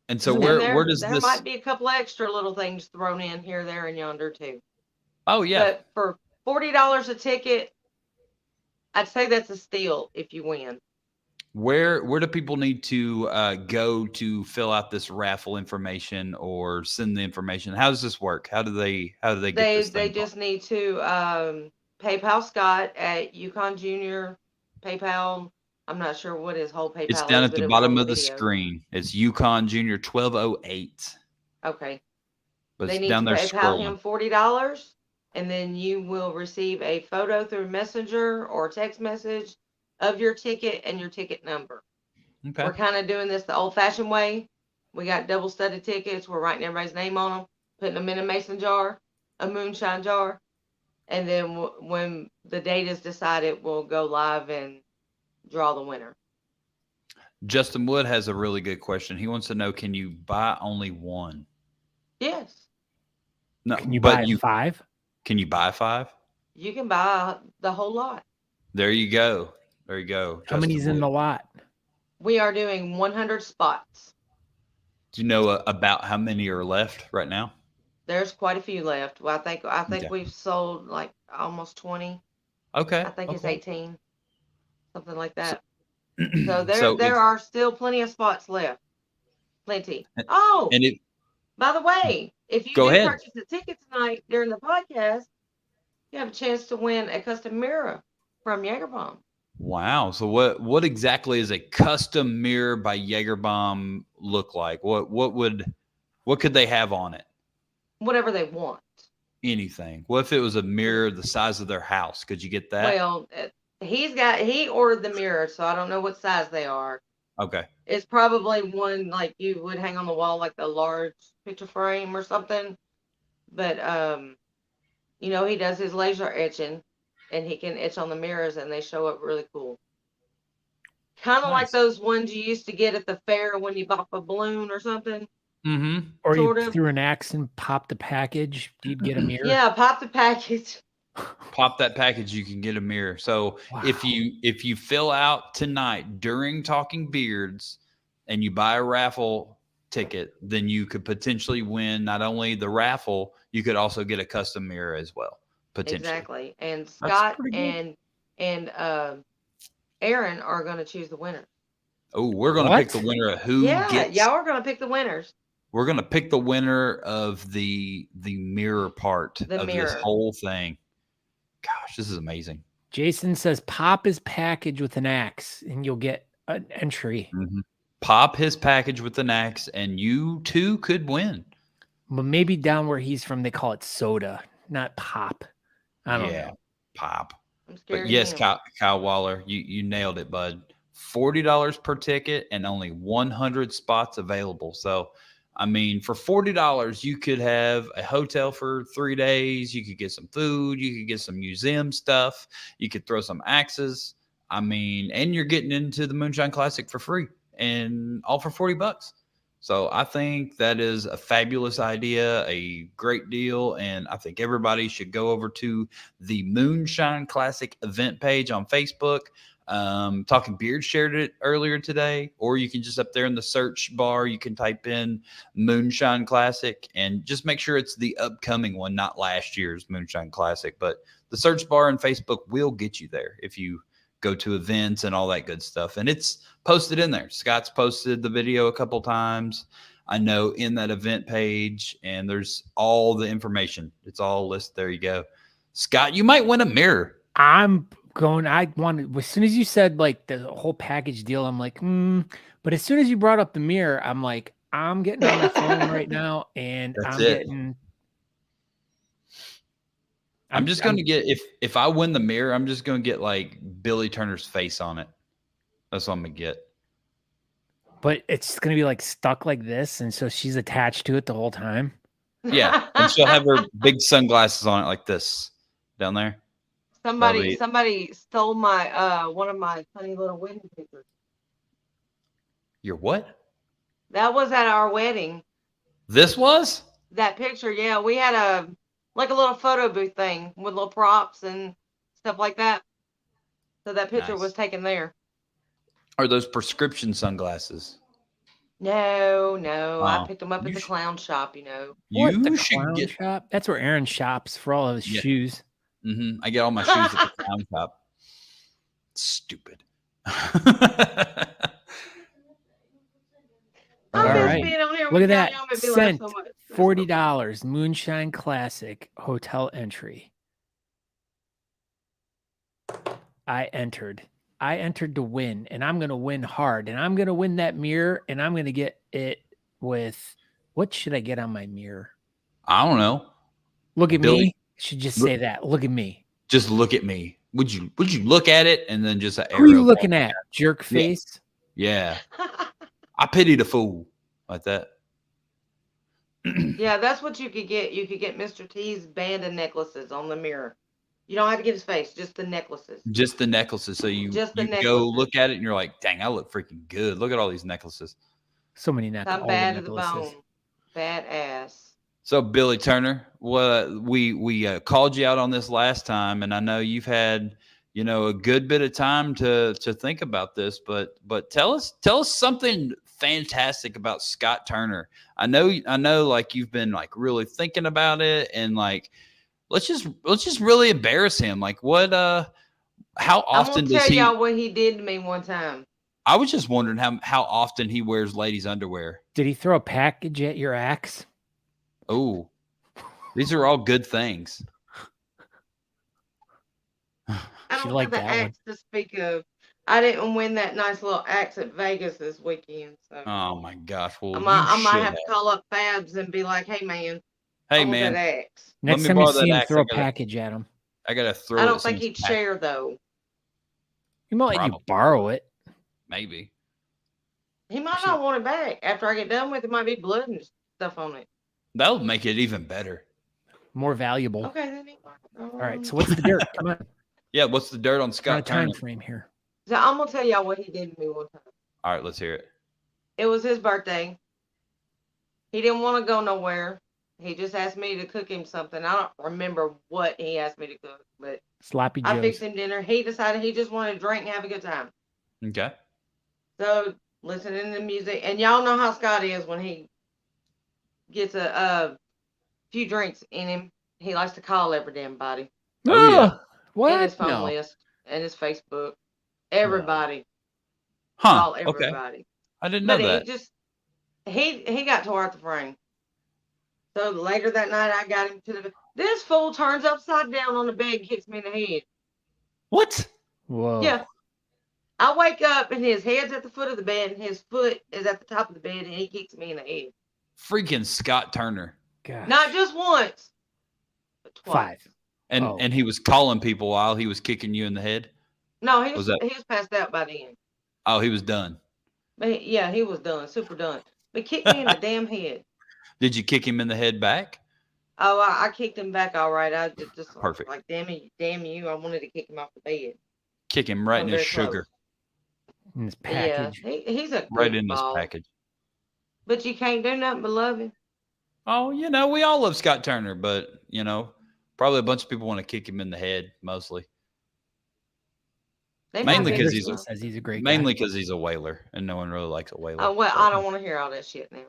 And so And where does there this? might be a couple extra little things thrown in here, there, and yonder too. Oh yeah. But for $40 a ticket, I'd say that's a steal if you win. Where do people need to go to fill out this raffle information or send the information? How does this work? How do they get this thing? They just need to PayPal Scott at Yukon Junior PayPal. I'm not sure what his whole PayPal is. It's down at but the it was bottom on of the video. screen. It's Yukon Junior 1208. Okay. But They it's need down to there PayPal him scrolling. $40, and then you will receive a photo through Messenger or text message of your ticket and your ticket number. Okay. We're kind of doing this the old-fashioned way. We got double-studded tickets. We're writing everybody's name on them, putting them in a mason jar, a moonshine jar, and then when the date is decided, we'll go live and draw the winner. Justin Wood has a really good question. He wants to know, can you buy only one? Yes. No, Can you but buy 5? Can you buy 5? You can buy the whole lot. There you go. There you go. How many's in the lot? We are doing 100 spots. Do you know about how many are left right now? There's quite a few left. Well, I think Okay. we've sold like almost 20. Okay. I think it's okay. 18, something like that. So there are still plenty of spots left. Plenty. And By the way, if you Go do ahead. purchase a ticket tonight during the podcast, you have a chance to win a custom mirror from Jägerbomb. Wow. So what exactly is a custom mirror by Jägerbomb look like? What could they have on it? Whatever they want. Anything. What if it was a mirror the size of their house? Could you get that? Well, he ordered the mirror, so I don't know what size they are. Okay. It's probably one like you would hang on the wall, like the large picture frame or something. But he does his laser etching, and he can etch on the mirrors, and they show up really cool. Kind of like Nice. those ones you used to get at the fair when you bought a balloon or something. Mm-hmm. Or Sort you of. threw an axe and popped the package, you'd get a mirror. Yeah, pop the package. Pop that package, you can get a mirror. So if you fill out tonight during Talking Beards and you buy a raffle ticket, then you could potentially win not only the raffle, you could also get a custom mirror as well. Potentially. Exactly. And Scott and Aaron are going to choose the winner. Oh, we're going to pick the winner of who gets. Y'all are going to pick the winners. We're going to pick the winner of the mirror part of this whole thing. Gosh, this is amazing. Jason says pop his package with an axe and you'll get an entry. Mm-hmm. Pop his package with an axe and you too could win. But maybe down where he's from, they call it soda, not pop. I don't know. Pop. I'm scared. But yes, Kyle Waller, you nailed it, bud. $40 per ticket and only 100 spots available. So, I mean, for $40, you could have a hotel for 3 days. You could get some food. You could get some museum stuff. You could throw some axes. I mean, and you're getting into the Moonshine Classic for free and all for $40. So I think that is a fabulous idea, a great deal, and I think everybody should go over to the Moonshine Classic event page on Facebook. Talking Beard shared it earlier today, or you can just up there in the search bar, you can type in Moonshine Classic and just make sure it's the upcoming one, not last year's Moonshine Classic. But the search bar in Facebook will get you there if you go to events and all that good stuff. And it's posted in there. Scott's posted the video a couple times, I know, in that event page, and there's all the information. It's all listed. There you go. Scott, you might win a mirror. I'm going, I wanted, as soon as you said like the whole package deal, I'm like, but as soon as you brought up the mirror, I'm like, I'm getting on my phone right now, and That's I'm it. getting. I'm just going to get, if I win the mirror, I'm just going to get like Billie Turner's face on it. That's what I'm going to get. But it's going to be like stuck like this. And so she's attached to it the whole time. Yeah. And she'll have her big sunglasses on it like this down there. Somebody stole my one of my funny little wedding pictures. Your what? That was at our wedding. This was? That picture, yeah. We had a little photo booth thing with little props and stuff like that. So that picture was taken there. Are those prescription sunglasses? No. Oh, I picked them up at the clown shop, you know. You should get shop. That's where Aaron shops for all of his shoes. I get all my shoes at the clown shop. Stupid. All right. Look at that. Sent $40. Moonshine Classic hotel entry. I entered to win, and I'm going to win hard, and I'm going to win that mirror, and I'm going to get it with, what should I get on my mirror? I don't know. Look at me. Should just say that. Look at me. Just look at me. Would you look at it and then just who are you looking at? Jerk face? Yeah. I pity the fool like that. Yeah, that's what you could get. You could get Mr. T's band of necklaces on the mirror. You don't have to get his face, just the necklaces. Just the necklaces. So you go look at it and you're like, dang, I look freaking good. Look at all these necklaces. So many necklaces. I'm bad to the bone. Badass. So Billie Turner, we called you out on this last time, and I know you've had, a good bit of time to think about this, but tell us something fantastic about Scott Turner. I know like you've been like really thinking about it, and like let's just really embarrass him. Like what how often does he? I'm gonna tell y'all what he did to me one time. I was just wondering how often he wears ladies' underwear. Did he throw a package at your axe? Oh, these are all good things. I don't have the axe to speak of. I didn't win that nice little axe at Vegas this weekend. So. Oh my gosh! Well, I might have to call up Fabs and be like, "Hey man, hey man, that axe. Next time you see him, throw a package at him." I gotta throw. I don't think he'd share though. He might let you borrow it. Maybe. He might not want it back. After I get done with it, might be blood and stuff on it. That'll make it even better. More valuable. Okay, then. All right. So what's the dirt? Come on. Yeah, what's the dirt on Scott Turner? Time frame here. So I'm gonna tell y'all what he did to me one time. All right, let's hear it. It was his birthday. He didn't want to go nowhere. He just asked me to cook him something. I don't remember what he asked me to cook, but Sloppy Joe's. I fixed him dinner. He decided he just wanted to drink and have a good time. Okay. So listening to music, and y'all know how Scott is when he gets a few drinks in him. He likes to call every damn body. Oh yeah. What? And his phone list and his Facebook. Everybody. Huh. Call everybody. Okay. I didn't know that. He got tore out the frame. So later that night, I got him to this fool turns upside down on the bed and kicks me in the head. What? Whoa. Yeah. I wake up and his head's at the foot of the bed and his foot is at the top of the bed and he kicks me in the head. Freaking Scott Turner. Gosh. Not just once, but twice. 5. And he was calling people while he was kicking you in the head? No, he was passed out by then. Oh, he was done. But he was done, super done. But kicked me in the damn head. Did you kick him in the head back? Oh, I kicked him back all right. I just perfect. Like damn you! I wanted to kick him off the bed. Kick him right in his sugar. In his package. Yeah, he's a right in ball. this package. But you can't do nothing but love him. Oh, we all love Scott Turner, but probably a bunch of people want to kick him in the head, mostly. Mainly because he's a great guy. Mainly because he's a whaler, and no one really likes a whaler. Oh, well, I don't want to hear all that shit now.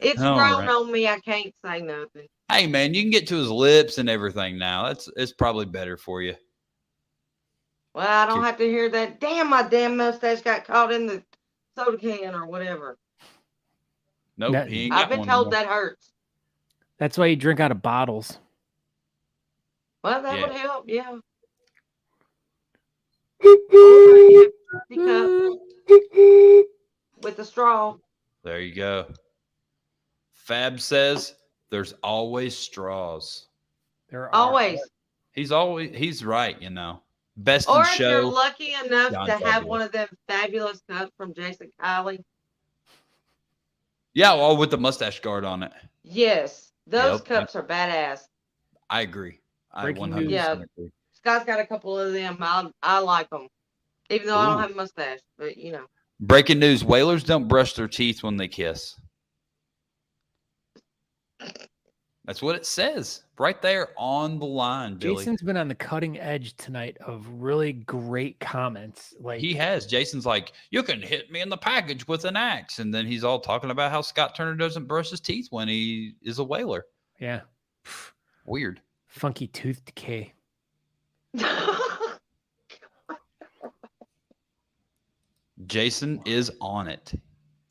It's grown on me. I can't say nothing. Hey, man, you can get to his lips and everything now. It's probably better for you. Well, I don't have to hear that. Damn, my damn mustache got caught in the soda can or whatever. Nope, I've been told that hurts. That's why you drink out of bottles. Well, that would help, yeah. With the straw. There you go. Fab says there's always straws. There are always. He's right, Best or in if show. You're lucky enough John to have Fabulous. one of them fabulous cups from Jason Kylie. Yeah, all with the mustache guard on it. Yes, those cups are badass. I agree. I 100% agree. Scott's got a couple of them. I like them, even though I don't have a mustache. But Breaking news: whalers don't brush their teeth when they kiss. That's what it says right there on the line, Billy. Jason's been on the cutting edge tonight of really great comments. Like he has. Jason's like, you can hit me in the package with an axe. And then he's all talking about how Scott Turner doesn't brush his teeth when he is a whaler. Yeah. Weird. Funky tooth decay. Jason is on it.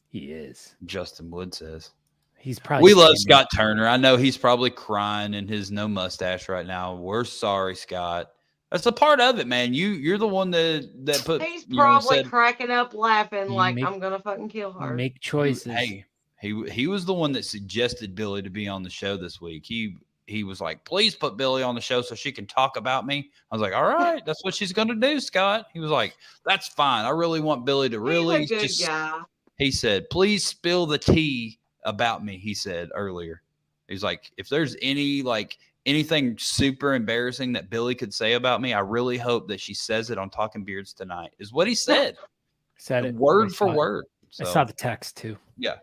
He is. Justin Wood says. He's probably. We love Scott Turner. I know he's probably crying in his no mustache right now. We're sorry, Scott. That's a part of it, man. You're the one that put. He's probably cracking up, laughing like I'm gonna fucking kill her. Make choices. Hey, he was the one that suggested Billy to be on the show this week. He was like, please put Billy on the show so she can talk about me. I was like, all right, that's what she's gonna do, Scott. He was like, that's fine. I really want Billy to really. He's a good guy. He said, please spill the tea about me, he said earlier. He's like, if there's anything super embarrassing that Billy could say about me, I really hope that she says it on Talking Beards tonight, is what he said. Said it word for word. So, I saw the text too. Yeah.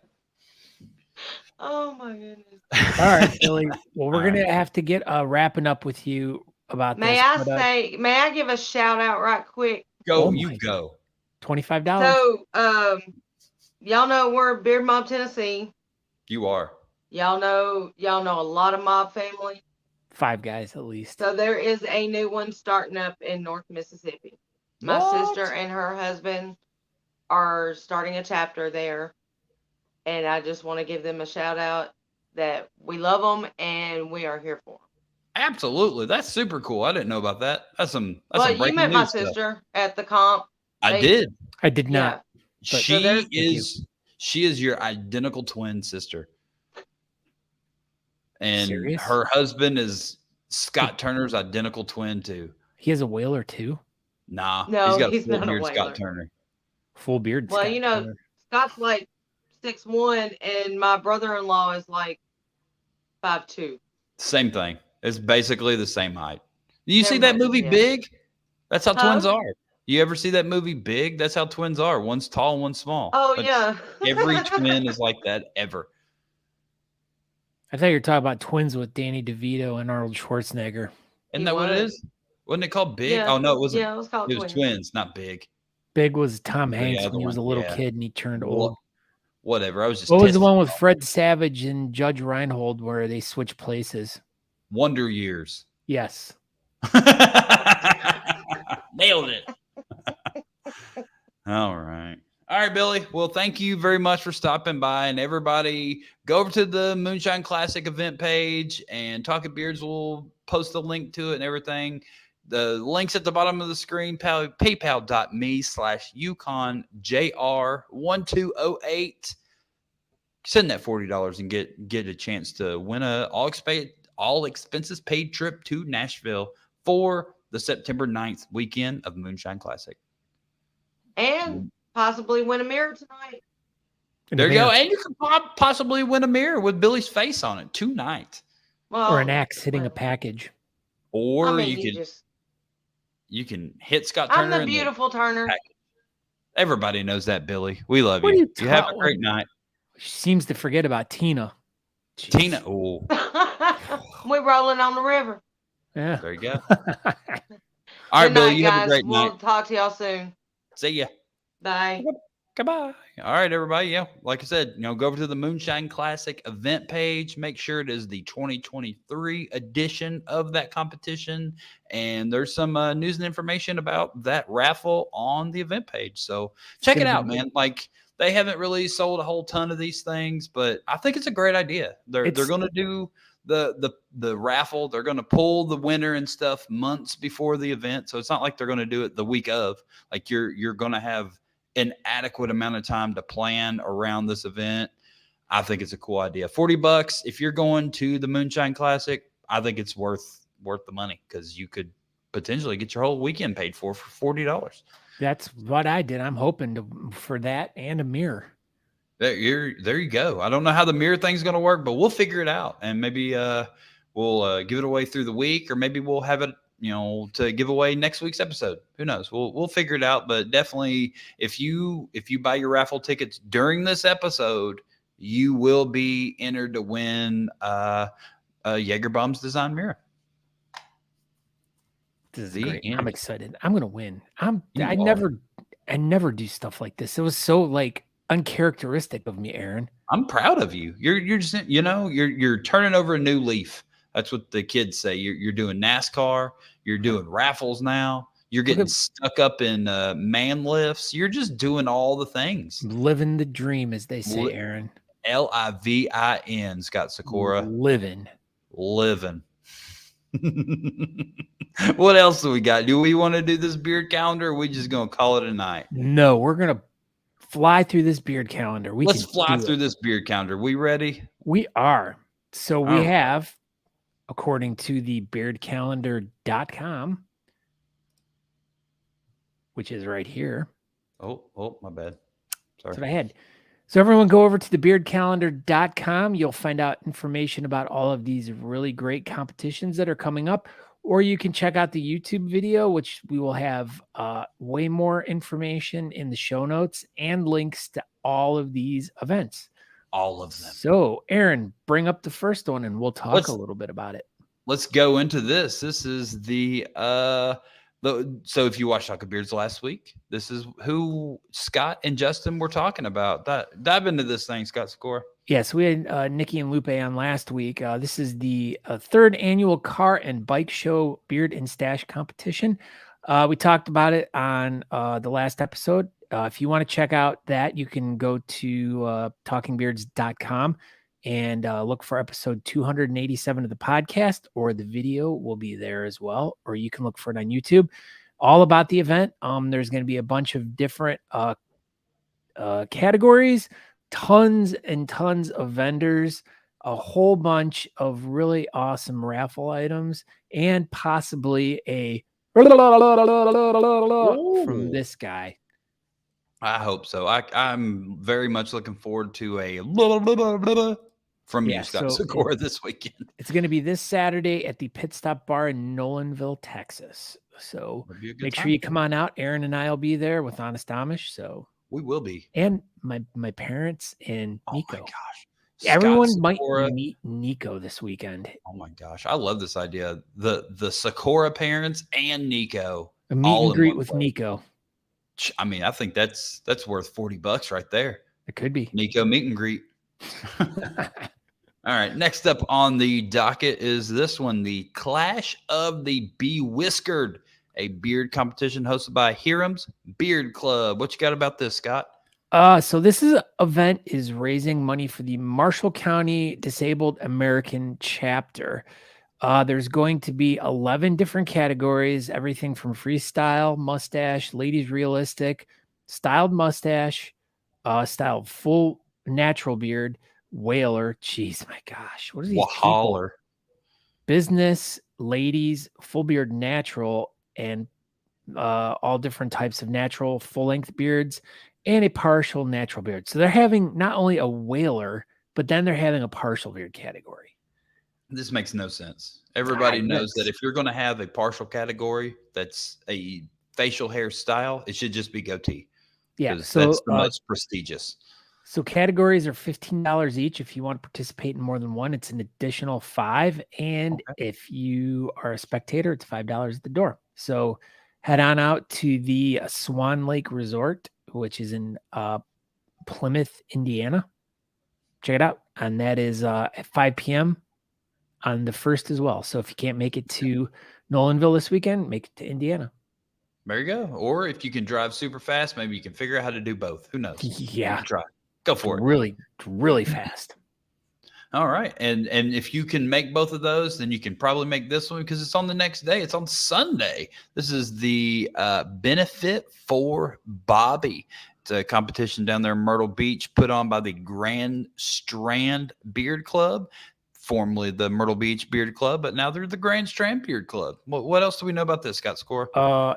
Oh my goodness. All right, Billy. Well, we're gonna have to get wrapping up with you about this. May I give a shout out right quick? Go. $25. So y'all know we're Beard Mob, Tennessee. You are. Y'all know a lot of Mob family. 5 guys at least. So there is a new one starting up in North Mississippi. My sister and her husband are starting a chapter there. And I just want to give them a shout out that we love them and we are here for them. Absolutely. That's super cool. I didn't know about that. That's some you met my sister at the comp. I did. I did not. Yeah. She is your identical twin sister. And Serious? Her husband is Scott Turner's identical twin too. He has a whaler too? Nah. No, he's got a full beard whaler. Scott Turner. Full beard. Well, Turner. Scott's like 6'1", and my brother-in-law is like 5'2". Same thing. It's basically the same height. You see that movie Big? That's how twins are. You ever see that movie Big? That's how twins are. One's tall and one's small. Oh, yeah. Every twin is like that ever. I thought you were talking about twins with Danny DeVito and Arnold Schwarzenegger. Isn't that what it is? Wasn't it called Big? Yeah. Oh, no, it wasn't. Yeah, it was called Twins. It was twins, not Big. Big was Tom Hanks when he was a little Yeah. kid and he turned old. Whatever. I was just. What was the one with Fred Savage and Judge Reinhold where they switch places? Wonder Years. Yes. Nailed it. All right. All right, Billy. Well, thank you very much for stopping by. And everybody, go over to the Moonshine Classic event page, and Talking Beards will post a link to it and everything. The link's at the bottom of the screen, paypal.me/UConnJR1208. Send that $40 and get a chance to win a all expenses paid trip to Nashville for the September 9th weekend of Moonshine Classic. And possibly win a mirror tonight. There you go. And you could possibly win a mirror with Billy's face on it tonight. Well, or an axe hitting a package. Or you can hit Scott Turner. I'm the beautiful Turner. Everybody knows that, Billy. We love What are you. you You have a talking? great night. She seems to forget about Tina. Jeez. Tina. Oh, We're rolling on the river. Yeah. there you go. All right, Good Billy. night, You have a guys. great We'll night. talk to y'all soon. See ya. Bye. Goodbye. All right, everybody. Yeah, like I said, go over to the Moonshine Classic event page. Make sure it is the 2023 edition of that competition. And there's some news and information about that raffle on the event page. So check it out, man. Like, they haven't really sold a whole ton of these things, but I think it's a great idea. They're going to do the raffle. They're going to pull the winner and stuff months before the event. So it's not like they're going to do it the week of. Like, you're going to have an adequate amount of time to plan around this event. I think it's a cool idea. $40 if you're going to the Moonshine Classic. I think it's worth the money because you could potentially get your whole weekend paid for $40. That's what I did. I'm hoping for that and a mirror. There you go. I don't know how the mirror thing's going to work, but we'll figure it out. And maybe we'll give it away through the week, or maybe we'll have it to give away next week's episode. Who knows? We'll figure it out. But definitely, if you buy your raffle tickets during this episode, you will be entered to win a Jaegerbomb's design mirror. This is great. I'm excited. I'm gonna win. I never do stuff like this. It was so like uncharacteristic of me, Aaron. I'm proud of you. You're just you're turning over a new leaf. That's what the kids say. You're doing NASCAR. You're doing raffles now. You're getting stuck up in man lifts. You're just doing all the things. Living the dream, as they say, Aaron. Livin, Scott Sakura. Living. What else do we got? Do we want to do this beard calendar, or are we just going to call it a night? No, we're going to fly through this beard calendar. Let's fly through this beard calendar. We ready? We are. So we have, according to the beardcalendar.com, which is right here. Oh, my bad. Sorry. That's what I had. So everyone go over to the beardcalendar.com. You'll find out information about all of these really great competitions that are coming up, or you can check out the YouTube video, which we will have way more information in the show notes and links to all of these events. All of them. So, Aaron, bring up the first one and we'll talk a little bit about it. Let's go into this. This is so if you watched Talking Beards last week, this is who Scott and Justin were talking about. Dive into this thing, Scott Sakura. Yeah, so we had Nikki and Lupe on last week. This is the third annual car and bike show beard and stash competition. We talked about it on the last episode. If you want to check out that, you can go to talkingbeards.com and look for episode 287 of the podcast, or the video will be there as well, or you can look for it on YouTube. All about the event. There's going to be a bunch of different categories, tons and tons of vendors, a whole bunch of really awesome raffle items, and possibly a from this guy. I hope so. I'm very much looking forward to a from you, Scott Sakura, this weekend. It's going to be this Saturday at the Pit Stop Bar in Nolanville, Texas. So make sure you come on out. Aaron and I will be there with Honest Amish. So we will be. And my parents and Nico. Oh my gosh. Everyone might meet Nico this weekend. Oh my gosh. I love this idea. The Sakura parents and Nico. A meet and greet with Nico. I mean, I think that's worth $40 right there. It could be. Nico meet and greet. All right. Next up on the docket is this one, the Clash of the Bewhiskered, a beard competition hosted by Hiram's Beard Club. What you got about this, Scott? So this event is raising money for the Marshall County Disabled American Chapter. There's going to be 11 different categories, everything from freestyle, mustache, ladies realistic, styled mustache, styled full natural beard, whaler. Jeez, my gosh. What are these people? Business, ladies, full beard natural, and all different types of natural full-length beards, and a partial natural beard. So they're having not only a whaler, but then they're having a partial beard category. This makes no sense. Everybody knows that if you're going to have a partial category that's a facial hair style, it should just be goatee. Yeah. because So that's the most prestigious. So categories are $15 each. If you want to participate in more than one, it's an additional $5. And Okay. if you are a spectator, it's $5 at the door. So head on out to the Swan Lake Resort, which is in Plymouth, Indiana. Check it out. And that is at 5 p.m. on the 1st as well. So if you can't make it to Nolanville this weekend, make it to Indiana. There you go. Or if you can drive super fast, maybe you can figure out how to do both. Who knows? Yeah. You can try. Go for it. Really fast. All right. And if you can make both of those, then you can probably make this one because it's on the next day. It's on Sunday. This is the Benefit for Bobby. It's a competition down there in Myrtle Beach put on by the Grand Strand Beard Club, formerly the Myrtle Beach Beard Club, but now they're the Grand Strand Beard Club. What else do we know about this, Scott Score?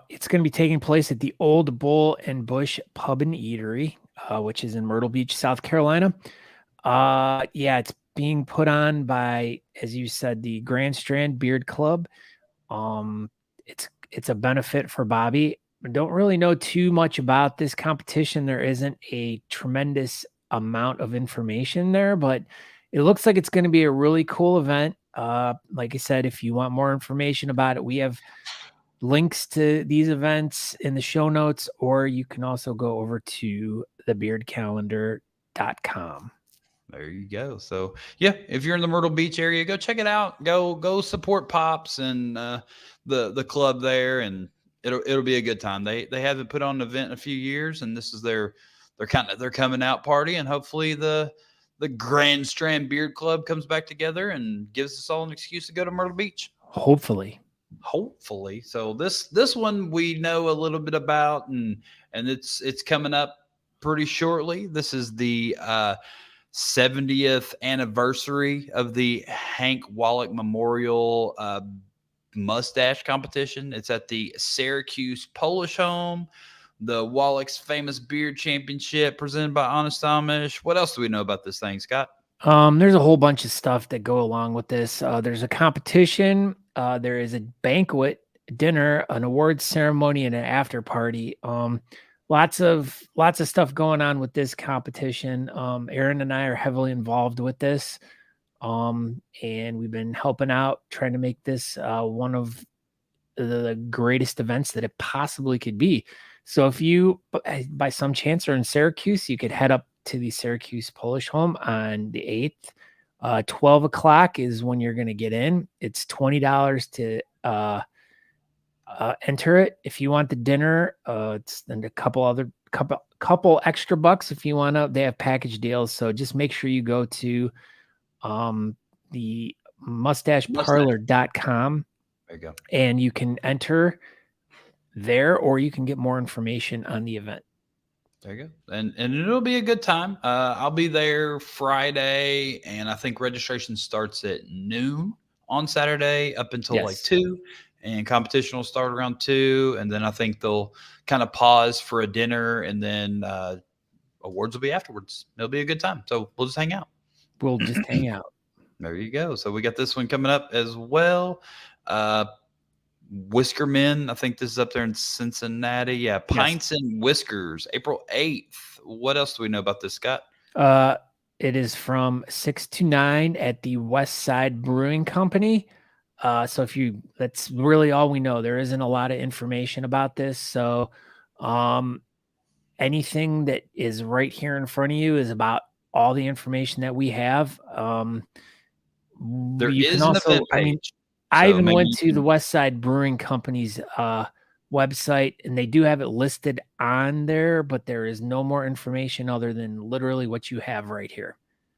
It's going to be taking place at the Old Bull and Bush Pub and Eatery, which is in Myrtle Beach, South Carolina. Yeah, it's being put on by, as you said, the Grand Strand Beard Club. It's a benefit for Bobby. I don't really know too much about this competition. There isn't a tremendous amount of information there, but it looks like it's going to be a really cool event. Like I said, if you want more information about it, we have links to these events in the show notes, or you can also go over to thebeardcalendar.com. There you go. So yeah, if you're in the Myrtle Beach area, go check it out. Go support Pops and the club there, and it'll be a good time. They haven't put on an event in a few years, and this is their coming out party, and hopefully the Grand Strand Beard Club comes back together and gives us all an excuse to go to Myrtle Beach. Hopefully. So this one we know a little bit about, and it's coming up pretty shortly. This is the 70th anniversary of the Hank Wallach Memorial Moustache competition. It's at the Syracuse Polish Home. The Wallach's Famous Beard Championship presented by Honest Amish. What else do we know about this thing, Scott? There's a whole bunch of stuff that go along with this. There's a competition. There is a banquet, dinner, an awards ceremony, and an after party. Lots of stuff going on with this competition. Aaron and I are heavily involved with this. And we've been helping out, trying to make this one of the greatest events that it possibly could be. So if you, by some chance, are in Syracuse, you could head up to the Syracuse Polish Home on the 8th. 12 o'clock is when you're going to get in. It's $20 to enter it. If you want the dinner, it's then a couple extra bucks if you want to. They have package deals, so just make sure you go to the mustacheparlor.com. There you go. And you can enter there, or you can get more information on the event. There you go. And it'll be a good time. I'll be there Friday, and I think registration starts at noon on Saturday up until like 2, and competition will start around 2, and then I think they'll kind of pause for a dinner, and then awards will be afterwards. It'll be a good time. So we'll just hang out. We'll just hang out. There you go. So we got this one coming up as well. Whisker Men, I think this is up there in Cincinnati. Yeah, Pints and Whiskers, April 8th. What else do we know about this, Scott? It is from 6 to 9 at the West Side Brewing Company. So that's really all we know. There isn't a lot of information about this. So anything that is right here in front of you is about all the information that we have. There is an event page. I even went to the West Side Brewing Company's website, and they do have it listed on there, but there is no more information other than literally what you have right here.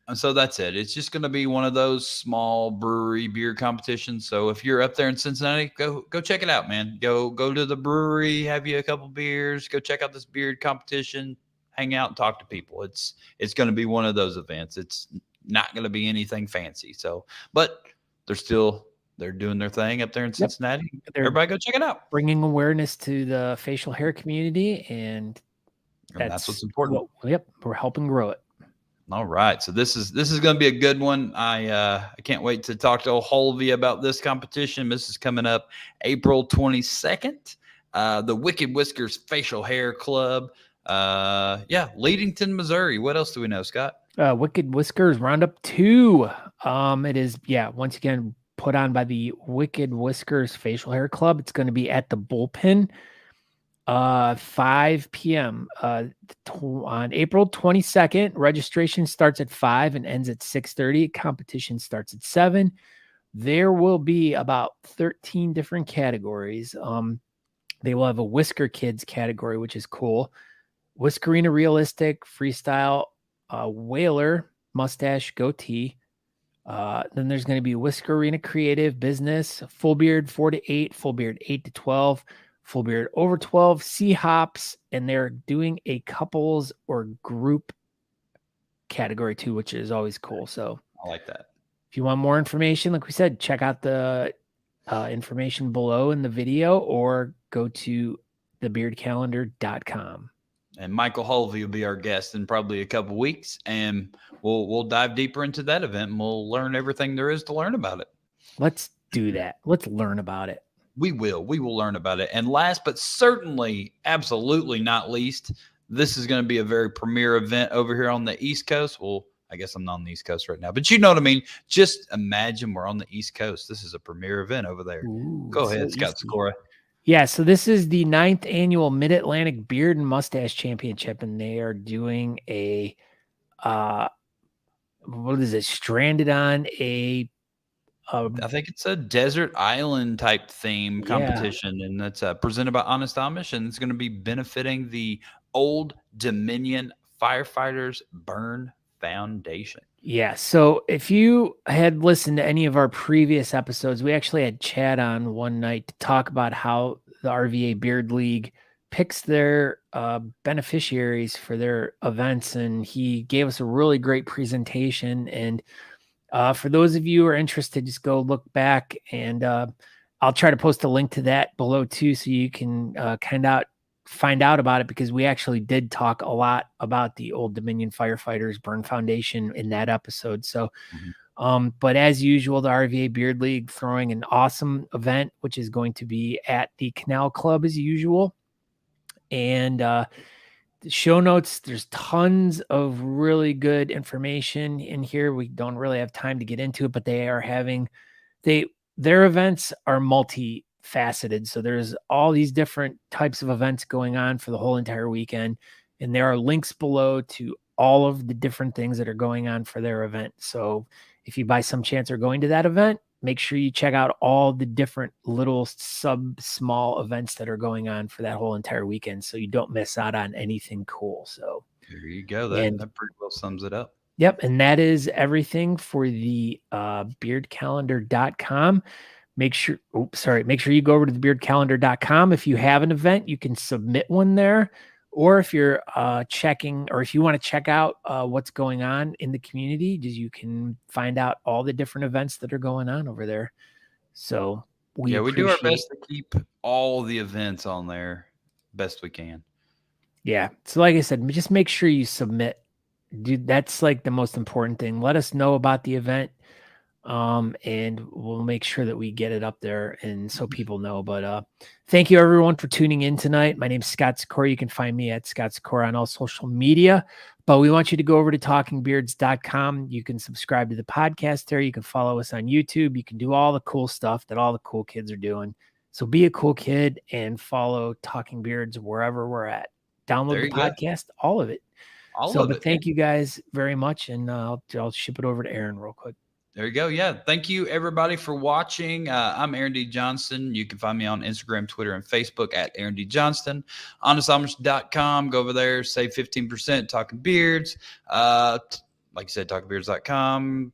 And so that's it. It's just going to be one of those small brewery beer competitions. So if you're up there in Cincinnati, go check it out, man. Go to the brewery, have you a couple beers, go check out this beard competition, hang out and talk to people. It's going to be one of those events. It's not going to be anything fancy. So, but they're doing their thing up there in Cincinnati. Yep. Everybody go check it out. Bringing awareness to the facial hair community, and that's what's important. We're helping grow it. All right. So this is going to be a good one. I can't wait to talk to Holvey about this competition. This is coming up April 22nd. The Wicked Whiskers Facial Hair Club. Leadington, Missouri. What else do we know, Scott? Wicked Whiskers Roundup 2. It is, once again, put on by the Wicked Whiskers Facial Hair Club. It's going to be at the Bullpen, 5 p.m. On April 22nd. Registration starts at 5 and ends at 6:30. Competition starts at 7. There will be about 13 different categories. They will have a Whisker Kids category, which is cool. Whiskerina Realistic, Freestyle, Whaler, Mustache, Goatee. Then there's going to be Whiskerina Creative, Business, Full Beard 4 to 8, Full Beard 8 to 12, Full Beard over 12, Sea Hops, and they're doing a couples or group category too, which is always cool. So I like that. If you want more information, like we said, check out the information below in the video or go to thebeardcalendar.com. And Michael Holvey will be our guest in probably a couple weeks, and we'll dive deeper into that event, and we'll learn everything there is to learn about it. Let's do that. Let's learn about it. We will learn about it. And last but certainly absolutely not least, this is going to be a very premier event over here on the East Coast. Well, I guess I'm not on the East Coast right now, but you know what I mean? Just imagine we're on the East Coast. This is a premier event over there. Ooh, Go ahead, so Scott Sikora. Yeah, so this is the 9th annual Mid-Atlantic Beard and Mustache Championship, and they are doing a, what is it, stranded on a... I think it's a desert island type theme competition, and that's presented by Honest Amish, and it's going to be benefiting the Old Dominion Firefighters Burn Foundation. Yeah, so if you had listened to any of our previous episodes, we actually had Chad on one night to talk about how the RVA Beard League picks their beneficiaries for their events, and he gave us a really great presentation. And for those of you who are interested, just go look back, and I'll try to post a link to that below too, so you can find out about it, because we actually did talk a lot about the Old Dominion Firefighters Burn Foundation in that episode. So, but as usual, the RVA Beard League throwing an awesome event, which is going to be at the Canal Club as usual. And the show notes, there's tons of really good information in here. We don't really have time to get into it, but they are having, their events are multifaceted. So there's all these different types of events going on for the whole entire weekend. And there are links below to all of the different things that are going on for their event. So if you by some chance are going to that event, make sure you check out all the different little small events that are going on for that whole entire weekend, so you don't miss out on anything cool. So there you go. That pretty well sums it up. Yep. And that is everything for the beardcalendar.com. Make sure you go over to the beardcalendar.com. If you have an event, you can submit one there. Or if you're checking, or if you want to check out what's going on in the community, you can find out all the different events that are going on over there. So we do our best to keep all the events on there best we can. Yeah. So like I said, just make sure you submit. Dude, that's like the most important thing. Let us know about the event. And we'll make sure that we get it up there and so people know. But thank you everyone for tuning in tonight. My name's Scott Sikora. You can find me at Scott Sikora on all social media. But we want you to go over to talkingbeards.com. You can subscribe to the podcast there. You can follow us on YouTube. You can do all the cool stuff that all the cool kids are doing. So be a cool kid and follow Talking Beards wherever we're at. Download the podcast, all of it. But thank you guys very much. And I'll ship it over to Aaron real quick. There you go. Yeah. Thank you, everybody, for watching. I'm Aaron D. Johnston. You can find me on Instagram, Twitter, and Facebook at Aaron D. Johnston. HonestAmish.com. Go over there. Save 15%. Talking Beards. Like you said, TalkingBeards.com.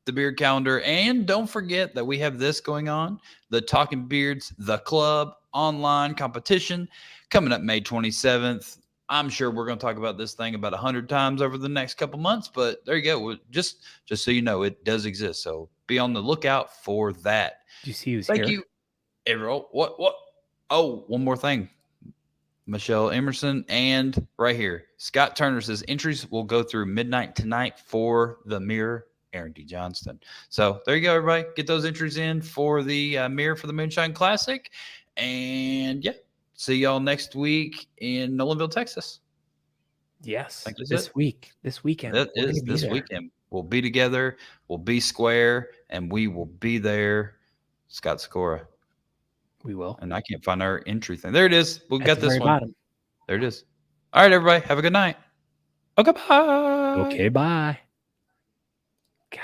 The Beard Calendar. And don't forget that we have this going on. The Talking Beards, the club online competition coming up May 27th. I'm sure we're going to talk about this thing about 100 times over the next couple months, but there you go. Just so you know, it does exist. So be on the lookout for that. Did you see who's here? Thank you, everyone. What? Oh, one more thing. Michelle Emerson and right here, Scott Turner says entries will go through midnight tonight for the mirror. Aaron D. Johnston. So there you go, everybody. Get those entries in for the mirror for the Moonshine Classic. And yeah. See y'all next week in Nolanville, Texas. Yes, Like, is this it? weekend. That we're gonna is be this there. weekend. We'll be together. We'll be square, and we will be there. Scott Scora. We will. And I can't find our entry thing. There it is. We'll At get the this very one. bottom. There it is. All right, everybody. Have a good night. Okay, bye. Okay, bye.